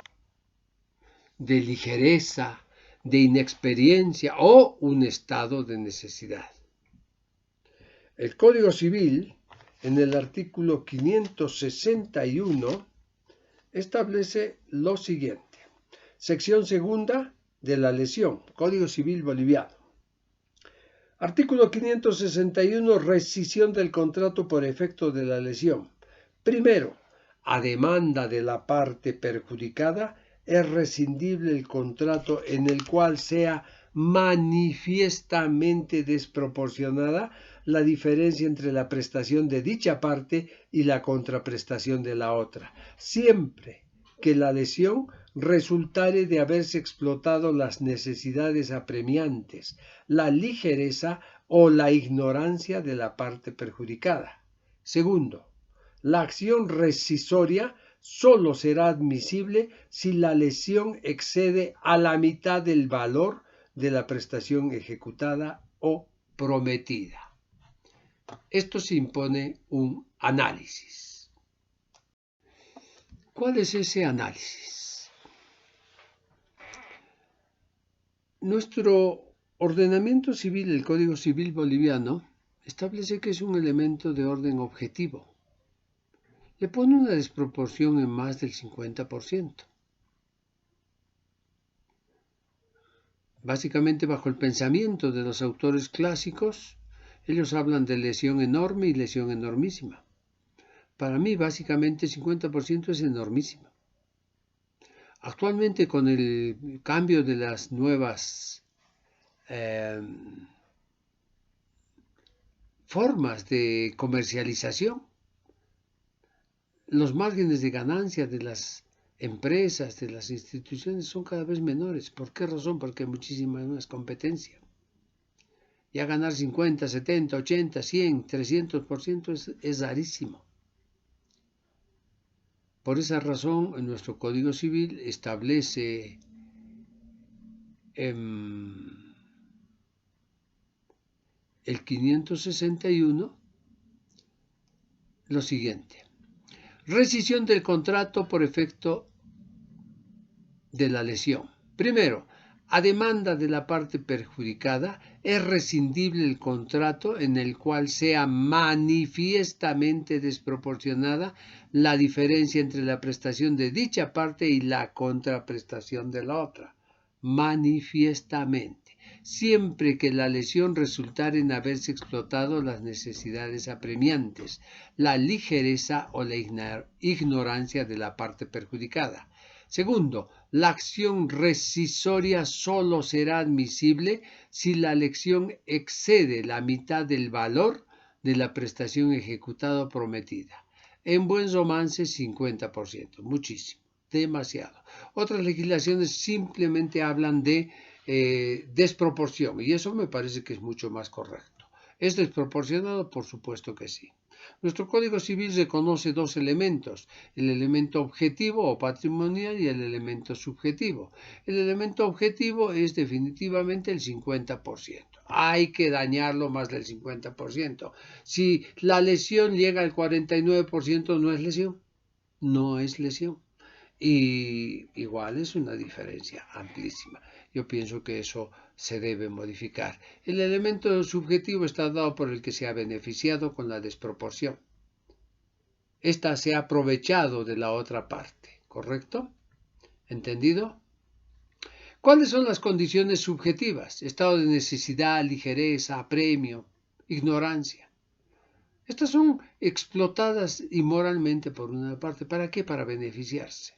de ligereza, de inexperiencia o un estado de necesidad. El Código Civil, en el artículo 561, establece lo siguiente. Sección segunda de la lesión, Código Civil boliviano. Artículo 561, rescisión del contrato por efecto de la lesión. Primero, a demanda de la parte perjudicada, es rescindible el contrato en el cual sea manifiestamente desproporcionada la diferencia entre la prestación de dicha parte y la contraprestación de la otra, siempre que la lesión resultare de haberse explotado las necesidades apremiantes, la ligereza o la ignorancia de la parte perjudicada. Segundo, la acción rescisoria solo será admisible si la lesión excede a la mitad del valor de la prestación ejecutada o prometida. Esto se impone un análisis. ¿Cuál es ese análisis? Nuestro ordenamiento civil, el Código Civil boliviano, establece que es un elemento de orden objetivo. Le pone una desproporción en más del 50%. Básicamente, bajo el pensamiento de los autores clásicos, ellos hablan de lesión enorme y lesión enormísima. Para mí, básicamente, 50% es enormísimo. Actualmente, con el cambio de las nuevas formas de comercialización, los márgenes de ganancia de las empresas, de las instituciones son cada vez menores. ¿Por qué razón? Porque hay muchísima más competencia. Ya ganar 50, 70, 80, 100, 300% es rarísimo. Por esa razón, en nuestro Código Civil establece el 561 lo siguiente. Rescisión del contrato por efecto de la lesión. Primero, a demanda de la parte perjudicada, es rescindible el contrato en el cual sea manifiestamente desproporcionada la diferencia entre la prestación de dicha parte y la contraprestación de la otra. Manifiestamente, siempre que la lesión resultare en haberse explotado las necesidades apremiantes, la ligereza o la ignorancia de la parte perjudicada. Segundo, la acción rescisoria solo será admisible si la lesión excede la mitad del valor de la prestación ejecutada o prometida. En buen romance, 50%, muchísimo, demasiado. Otras legislaciones simplemente hablan de desproporción, y eso me parece que es mucho más correcto. ¿Es desproporcionado? Por supuesto que sí. Nuestro Código Civil reconoce dos elementos, el elemento objetivo o patrimonial y el elemento subjetivo. El elemento objetivo es definitivamente el 50%. Hay que dañarlo más del 50%. Si la lesión llega al 49%, no es lesión. No es lesión. Y igual es una diferencia amplísima. Yo pienso que eso se debe modificar. El elemento subjetivo está dado por el que se ha beneficiado con la desproporción. Esta se ha aprovechado de la otra parte, ¿correcto? ¿Entendido? ¿Cuáles son las condiciones subjetivas? Estado de necesidad, ligereza, apremio, ignorancia. Estas son explotadas inmoralmente por una parte. ¿Para qué? Para beneficiarse.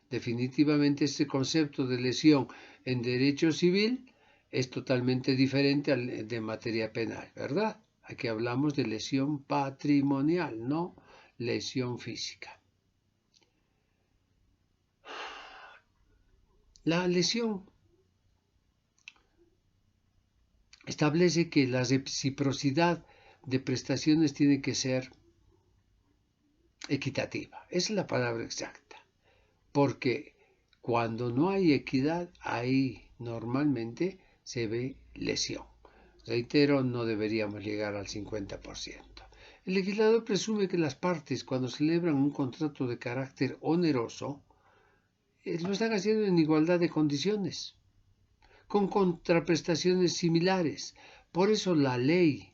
Definitivamente este concepto de lesión en derecho civil es totalmente diferente al de materia penal, ¿verdad? Aquí hablamos de lesión patrimonial, no lesión física. La lesión establece que la reciprocidad de prestaciones tiene que ser equitativa. Esa es la palabra exacta. Porque cuando no hay equidad, ahí normalmente se ve lesión. Reitero, no deberíamos llegar al 50%. El legislador presume que las partes, cuando celebran un contrato de carácter oneroso, lo están haciendo en igualdad de condiciones, con contraprestaciones similares. Por eso la ley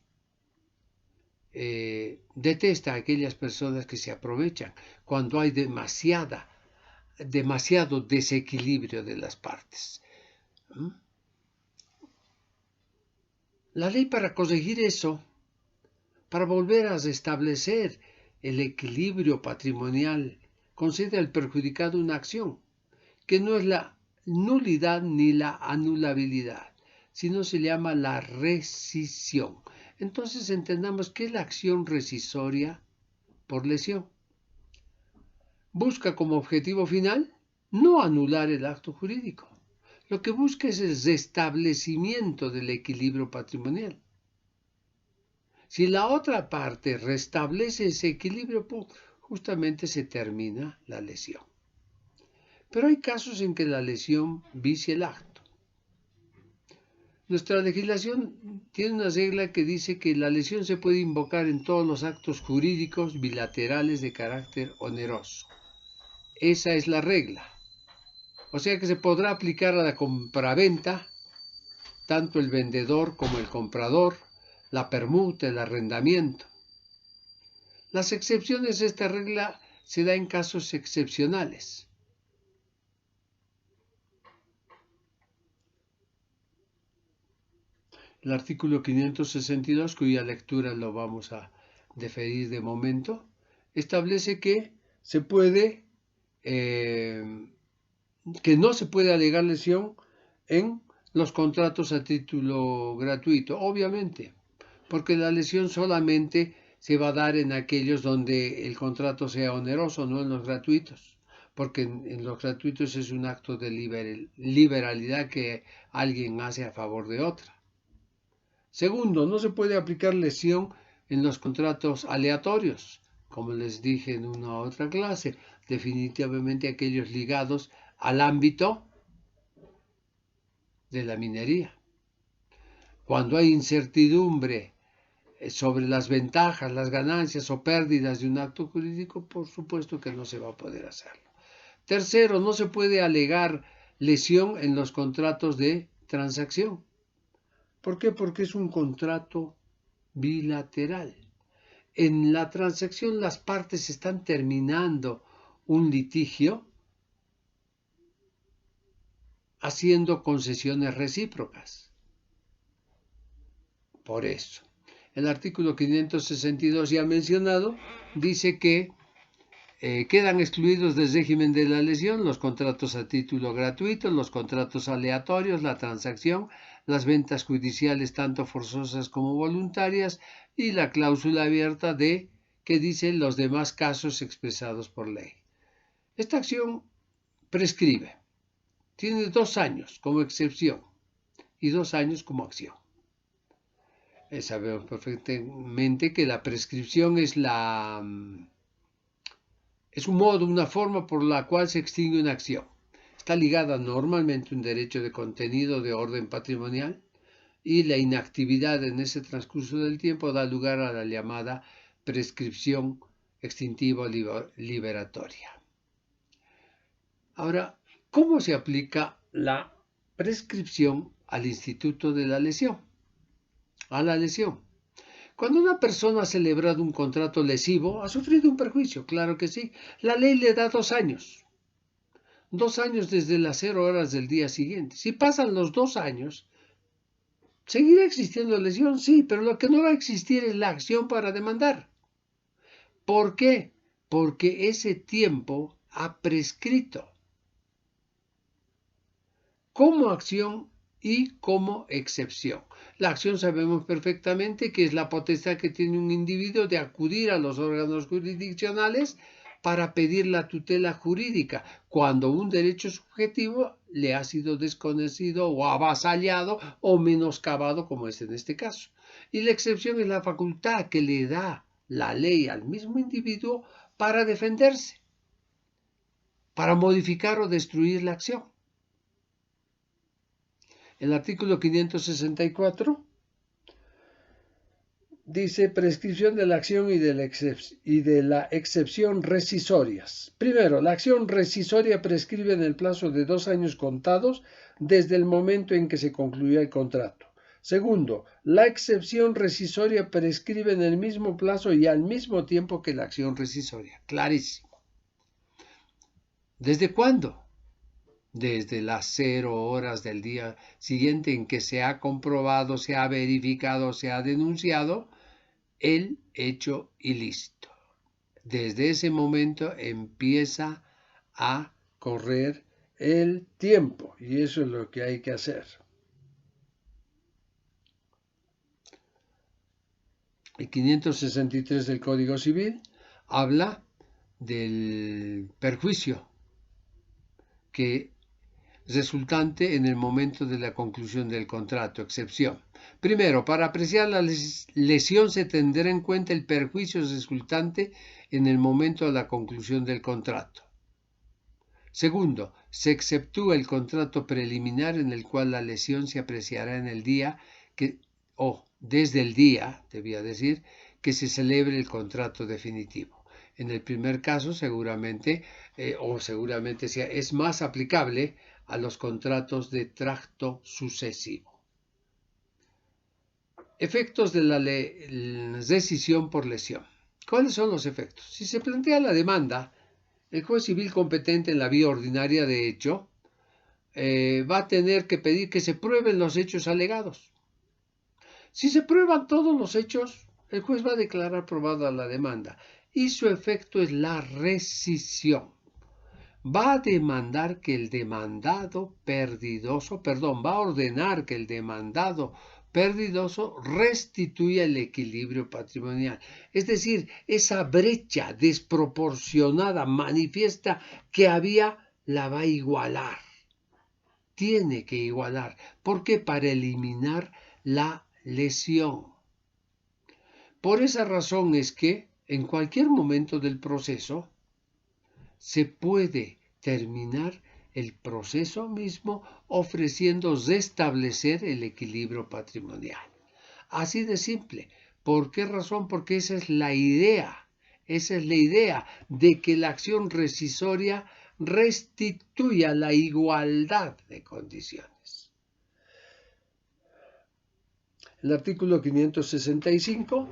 detesta a aquellas personas que se aprovechan cuando hay demasiado desequilibrio de las partes. La ley, para corregir eso, para volver a restablecer el equilibrio patrimonial, concede al perjudicado una acción, que no es la nulidad ni la anulabilidad, sino se llama la rescisión. Entonces entendamos qué es la acción rescisoria por lesión. Busca como objetivo final no anular el acto jurídico. Lo que busca es el restablecimiento del equilibrio patrimonial. Si la otra parte restablece ese equilibrio, justamente se termina la lesión. Pero hay casos en que la lesión vicia el acto. Nuestra legislación tiene una regla que dice que la lesión se puede invocar en todos los actos jurídicos bilaterales de carácter oneroso. Esa es la regla. O sea que se podrá aplicar a la compraventa, tanto el vendedor como el comprador, la permuta, el arrendamiento. Las excepciones de esta regla se da en casos excepcionales. El artículo 562, cuya lectura lo vamos a deferir de momento, establece que que no se puede alegar lesión en los contratos a título gratuito, obviamente, porque la lesión solamente se va a dar en aquellos donde el contrato sea oneroso, no en los gratuitos, porque en los gratuitos es un acto de liberalidad que alguien hace a favor de otra. Segundo, no se puede aplicar lesión en los contratos aleatorios, como les dije en una otra clase, definitivamente aquellos ligados al ámbito de la minería. Cuando hay incertidumbre sobre las ventajas, las ganancias o pérdidas de un acto jurídico, por supuesto que no se va a poder hacerlo. Tercero, no se puede alegar lesión en los contratos de transacción. ¿Por qué? Porque es un contrato bilateral. En la transacción las partes están terminando un litigio haciendo concesiones recíprocas. Por eso, el artículo 562 ya mencionado dice que quedan excluidos del régimen de la lesión los contratos a título gratuito, los contratos aleatorios, la transacción, las ventas judiciales tanto forzosas como voluntarias y la cláusula abierta que dice los demás casos expresados por ley. Esta acción prescribe. Tiene 2 años como excepción y 2 años como acción. Sabemos perfectamente que la prescripción es un modo, una forma por la cual se extingue una acción. Está ligada normalmente a un derecho de contenido de orden patrimonial y la inactividad en ese transcurso del tiempo da lugar a la llamada prescripción extintiva liberatoria. Ahora, ¿cómo se aplica la prescripción al instituto de la lesión? A la lesión. Cuando una persona ha celebrado un contrato lesivo, ha sufrido un perjuicio, claro que sí. La ley le da 2 años. 2 años desde las 0 horas del día siguiente. Si pasan los 2 años, ¿seguirá existiendo lesión? Sí, pero lo que no va a existir es la acción para demandar. ¿Por qué? Porque ese tiempo ha prescrito como acción y como excepción. La acción sabemos perfectamente que es la potestad que tiene un individuo de acudir a los órganos jurisdiccionales para pedir la tutela jurídica cuando un derecho subjetivo le ha sido desconocido o avasallado o menoscabado, como es en este caso. Y la excepción es la facultad que le da la ley al mismo individuo para defenderse, para modificar o destruir la acción. El artículo 564 dice prescripción de la acción y de la excepción rescisorias. Primero, la acción rescisoria prescribe en el plazo de 2 años contados desde el momento en que se concluya el contrato. Segundo, la excepción rescisoria prescribe en el mismo plazo y al mismo tiempo que la acción rescisoria. Clarísimo. ¿Desde cuándo? Desde las 0 horas del día siguiente en que se ha comprobado, se ha verificado, se ha denunciado el hecho ilícito. Desde ese momento empieza a correr el tiempo y eso es lo que hay que hacer. El 563 del Código Civil habla del perjuicio que resultante en el momento de la conclusión del contrato, excepción. Primero, para apreciar la lesión se tendrá en cuenta el perjuicio resultante en el momento de la conclusión del contrato. Segundo, se exceptúa el contrato preliminar en el cual la lesión se apreciará en el día desde el día, debía decir, que se celebre el contrato definitivo. En el primer caso, seguramente es más aplicable a los contratos de tracto sucesivo. Efectos de la rescisión por lesión. ¿Cuáles son los efectos? Si se plantea la demanda, el juez civil competente en la vía ordinaria de hecho va a tener que pedir que se prueben los hechos alegados. Si se prueban todos los hechos, el juez va a declarar probada la demanda y su efecto es la rescisión. Va a ordenar que el demandado perdidoso restituya el equilibrio patrimonial. Es decir, esa brecha desproporcionada, manifiesta que había, la va a igualar. Tiene que igualar. ¿Por qué? Para eliminar la lesión. Por esa razón es que en cualquier momento del proceso se puede terminar el proceso mismo ofreciendo restablecer el equilibrio patrimonial. Así de simple. ¿Por qué razón? Porque esa es la idea. Esa es la idea de que la acción rescisoria restituya la igualdad de condiciones. El artículo 565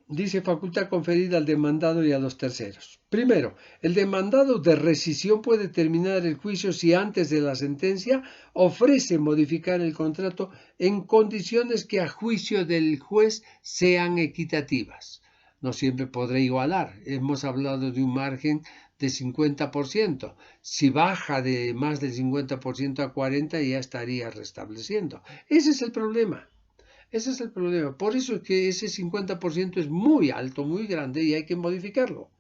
dice facultad conferida al demandado y a los terceros. Primero, el demandado de rescisión puede terminar el juicio si antes de la sentencia ofrece modificar el contrato en condiciones que a juicio del juez sean equitativas. No siempre podrá igualar. Hemos hablado de un margen de 50%. Si baja de más del 50% a 40% ya estaría restableciendo. Ese es el problema. Ese es el problema. Por eso es que ese 50% es muy alto, muy grande y hay que modificarlo.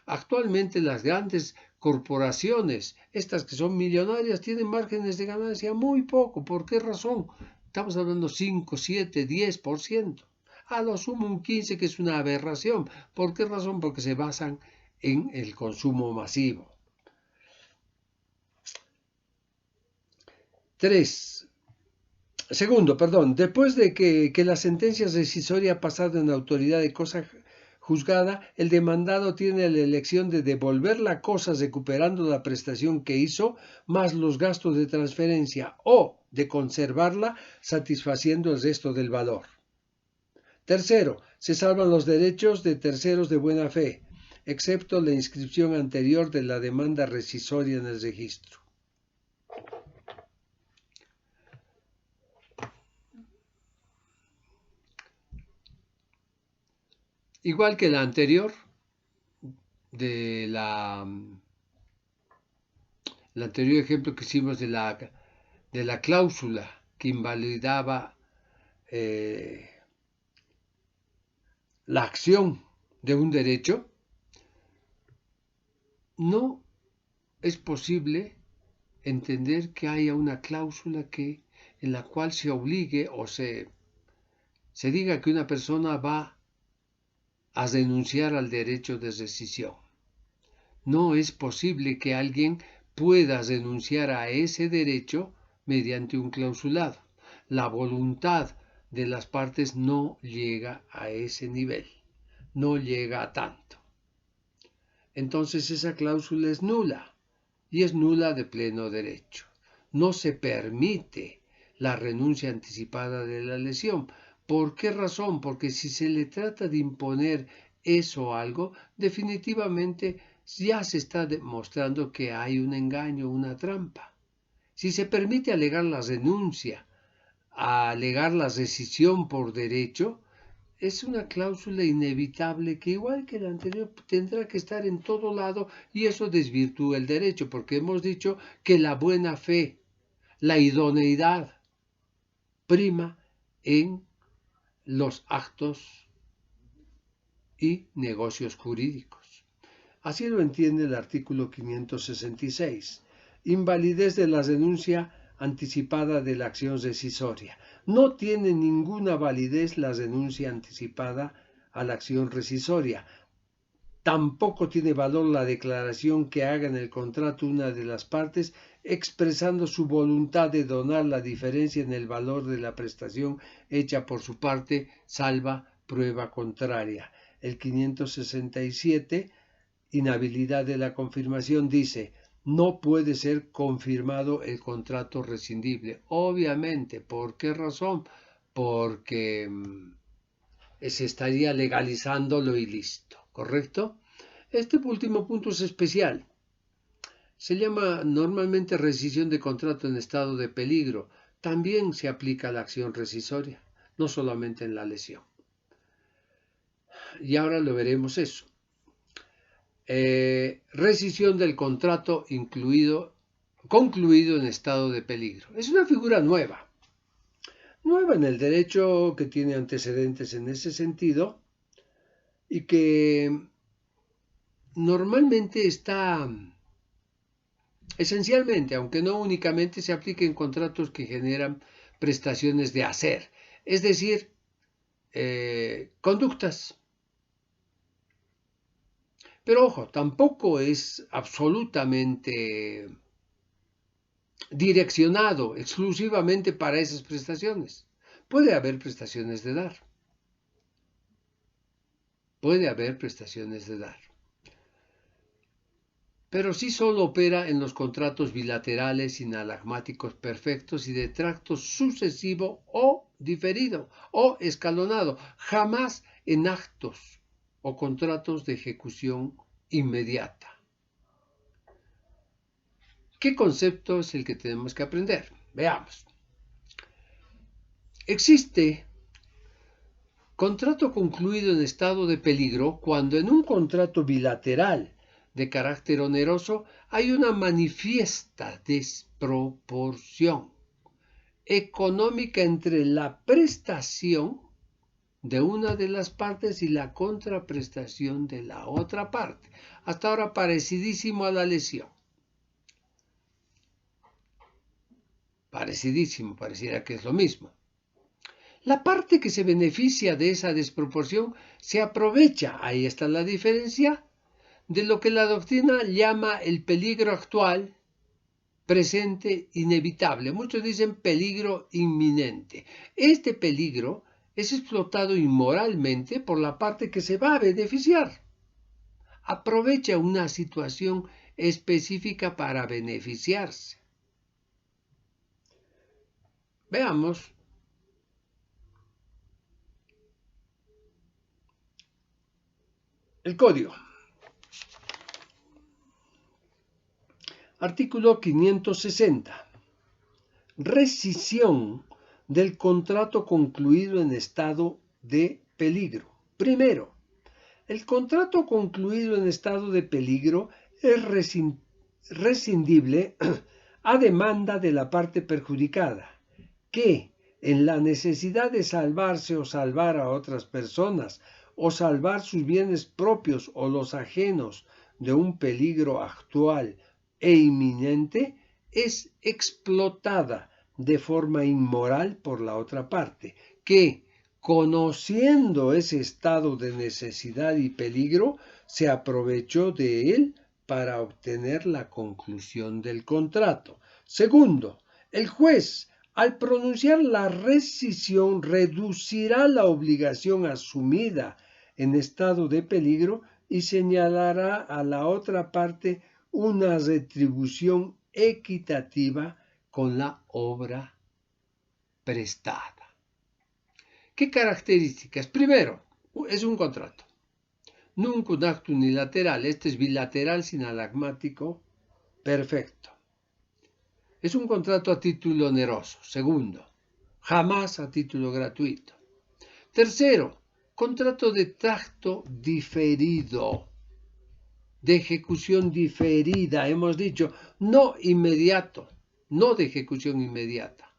Actualmente las grandes corporaciones, estas que son millonarias, tienen márgenes de ganancia muy poco. ¿Por qué razón? Estamos hablando 5, 7, 10%. A lo sumo un 15%, que es una aberración. ¿Por qué razón? Porque se basan en el consumo masivo. 3. Segundo, después de que la sentencia rescisoria ha pasado en autoridad de cosa juzgada, el demandado tiene la elección de devolver la cosa recuperando la prestación que hizo, más los gastos de transferencia, o de conservarla satisfaciendo el resto del valor. Tercero, se salvan los derechos de terceros de buena fe, excepto la inscripción anterior de la demanda rescisoria en el registro. Igual que la anterior, el anterior ejemplo que hicimos de la cláusula que invalidaba la acción de un derecho, no es posible entender que haya una cláusula en la cual se obligue o se diga que una persona va a renunciar al derecho de rescisión. No es posible que alguien pueda renunciar a ese derecho mediante un clausulado. La voluntad de las partes no llega a ese nivel, no llega a tanto. Entonces esa cláusula es nula, y es nula de pleno derecho. No se permite la renuncia anticipada de la lesión. ¿Por qué razón? Porque si se le trata de imponer eso o algo, definitivamente ya se está demostrando que hay un engaño, una trampa. Si se permite alegar la renuncia, alegar la rescisión por derecho, es una cláusula inevitable que, igual que la anterior, tendrá que estar en todo lado, y eso desvirtúa el derecho, porque hemos dicho que la buena fe, la idoneidad, prima en los actos y negocios jurídicos. Así lo entiende el artículo 566. Invalidez de la renuncia anticipada de la acción rescisoria. No tiene ninguna validez la renuncia anticipada a la acción rescisoria. Tampoco tiene valor la declaración que haga en el contrato una de las partes expresando su voluntad de donar la diferencia en el valor de la prestación hecha por su parte, salva prueba contraria. El 567, inhabilidad de la confirmación, dice: no puede ser confirmado el contrato rescindible. Obviamente, ¿por qué razón? Porque se estaría legalizando lo ilícito, ¿correcto? Este último punto es especial. Se llama normalmente rescisión de contrato en estado de peligro. También se aplica a la acción rescisoria, no solamente en la lesión. Y ahora lo veremos eso. Rescisión del contrato concluido en estado de peligro. Es una figura nueva en el derecho, que tiene antecedentes en ese sentido y que normalmente está, esencialmente, aunque no únicamente, se aplica en contratos que generan prestaciones de hacer, es decir, conductas. Pero ojo, tampoco es absolutamente direccionado exclusivamente para esas prestaciones. Puede haber prestaciones de dar. Pero sí solo opera en los contratos bilaterales inalagmáticos perfectos y de tracto sucesivo o diferido o escalonado, jamás en actos o contratos de ejecución inmediata. ¿Qué concepto es el que tenemos que aprender? Veamos. Existe contrato concluido en estado de peligro cuando en un contrato bilateral de carácter oneroso hay una manifiesta desproporción económica entre la prestación de una de las partes y la contraprestación de la otra parte. Hasta ahora parecidísimo a la lesión. Pareciera que es lo mismo. La parte que se beneficia de esa desproporción se aprovecha, ahí está la diferencia, de lo que la doctrina llama el peligro actual, presente, inevitable. Muchos dicen peligro inminente. Este peligro es explotado inmoralmente por la parte que se va a beneficiar. Aprovecha una situación específica para beneficiarse. Veamos. El código. Artículo 560. Rescisión del contrato concluido en estado de peligro. Primero, el contrato concluido en estado de peligro es rescindible a demanda de la parte perjudicada, que, en la necesidad de salvarse o salvar a otras personas, o salvar sus bienes propios o los ajenos de un peligro actual e inminente, es explotada de forma inmoral por la otra parte, que, conociendo ese estado de necesidad y peligro, se aprovechó de él para obtener la conclusión del contrato. Segundo, el juez, al pronunciar la rescisión, reducirá la obligación asumida en estado de peligro y señalará a la otra parte una retribución equitativa con la obra prestada. ¿Qué características? Primero, es un contrato. Nunca un acto unilateral. Este es bilateral, sinalagmático, perfecto. Es un contrato a título oneroso. Segundo, jamás a título gratuito. Tercero, contrato de tracto diferido, de ejecución diferida, hemos dicho, no inmediato, no de ejecución inmediata.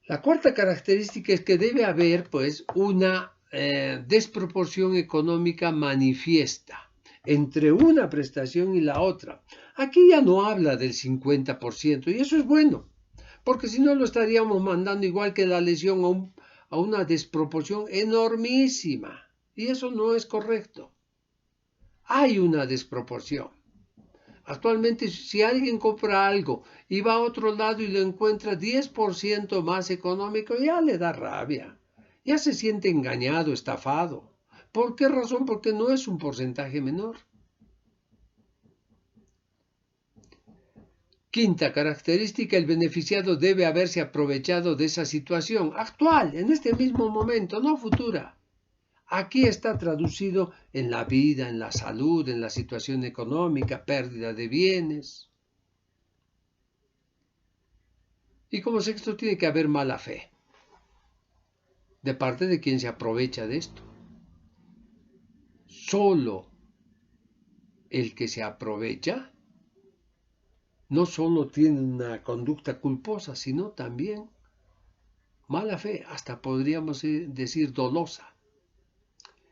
La cuarta característica es que debe haber, pues, una desproporción económica manifiesta entre una prestación y la otra. Aquí ya no habla del 50%, y eso es bueno, porque si no lo estaríamos mandando igual que la lesión a una desproporción enormísima, y eso no es correcto. Hay una desproporción. Actualmente, si alguien compra algo y va a otro lado y lo encuentra 10% más económico, ya le da rabia. Ya se siente engañado, estafado. ¿Por qué razón? Porque no es un porcentaje menor. Quinta característica, el beneficiado debe haberse aprovechado de esa situación actual, en este mismo momento, no futura. Aquí está traducido en la vida, en la salud, en la situación económica, pérdida de bienes. Y como sexto, tiene que haber mala fe de parte de quien se aprovecha de esto. Solo el que se aprovecha no solo tiene una conducta culposa, sino también mala fe, hasta podríamos decir dolosa.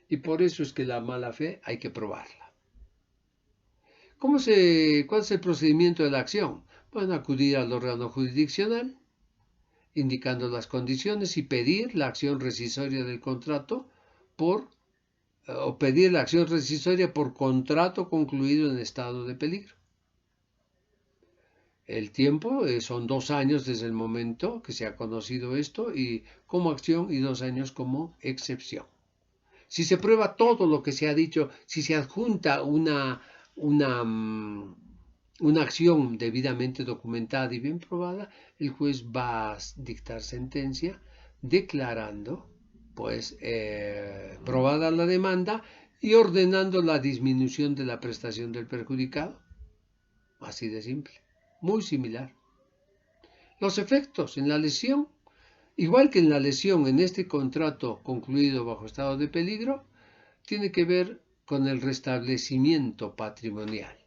Y por eso es que la mala fe hay que probarla. ¿Cuál es el procedimiento de la acción? Bueno, acudir al órgano jurisdiccional, indicando las condiciones y pedir la acción rescisoria del contrato o pedir la acción rescisoria por contrato concluido en estado de peligro. El tiempo son 2 años desde el momento que se ha conocido esto y como acción y 2 años como excepción. Si se prueba todo lo que se ha dicho, si se adjunta una acción debidamente documentada y bien probada, el juez va a dictar sentencia declarando, pues, probada la demanda y ordenando la disminución de la prestación del perjudicado. Así de simple. Muy similar. Los efectos en la lesión, igual que en la lesión en este contrato concluido bajo estado de peligro, tiene que ver con el restablecimiento patrimonial.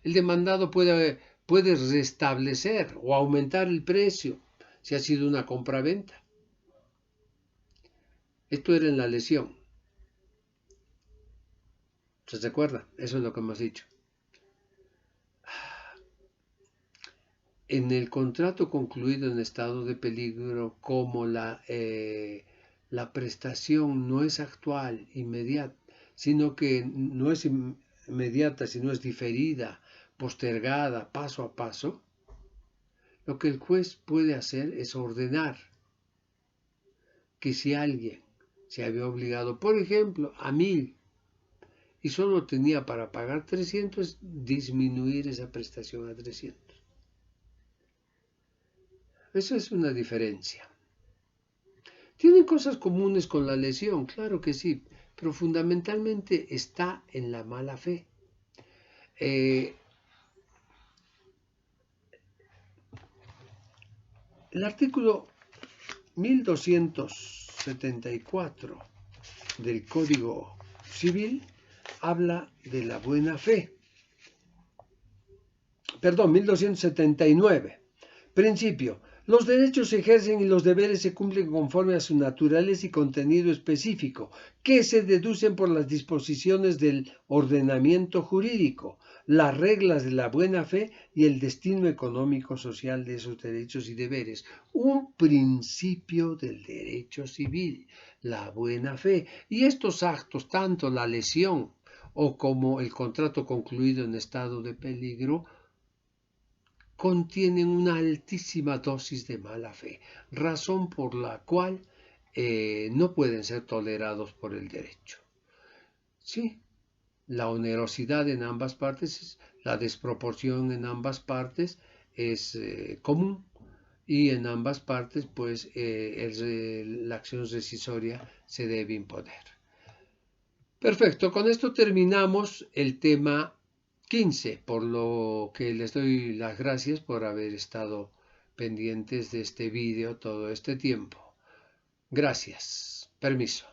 El demandado puede restablecer o aumentar el precio si ha sido una compraventa. Esto era en la lesión. ¿Se recuerda? Eso es lo que hemos dicho. En el contrato concluido en estado de peligro, como la prestación no es actual, inmediata, sino que no es inmediata, sino es diferida, postergada, paso a paso, lo que el juez puede hacer es ordenar que si alguien se había obligado, por ejemplo, a 1000 y solo tenía para pagar 300, disminuir esa prestación a 300. Eso es una diferencia. ¿Tienen cosas comunes con la lesión? Claro que sí, pero fundamentalmente está en la mala fe. El artículo 1274 del Código Civil habla de la buena fe. Perdón, 1279. Principio. Los derechos se ejercen y los deberes se cumplen conforme a su naturaleza y contenido específico, que se deducen por las disposiciones del ordenamiento jurídico, las reglas de la buena fe y el destino económico social de esos derechos y deberes. Un principio del derecho civil, la buena fe. Y estos actos, tanto la lesión o como el contrato concluido en estado de peligro, contienen una altísima dosis de mala fe, razón por la cual no pueden ser tolerados por el derecho. Sí, la onerosidad en ambas partes, la desproporción en ambas partes es común y en ambas partes pues la acción rescisoria se debe imponer. Perfecto, con esto terminamos el tema 15, por lo que les doy las gracias por haber estado pendientes de este vídeo todo este tiempo. Gracias. Permiso.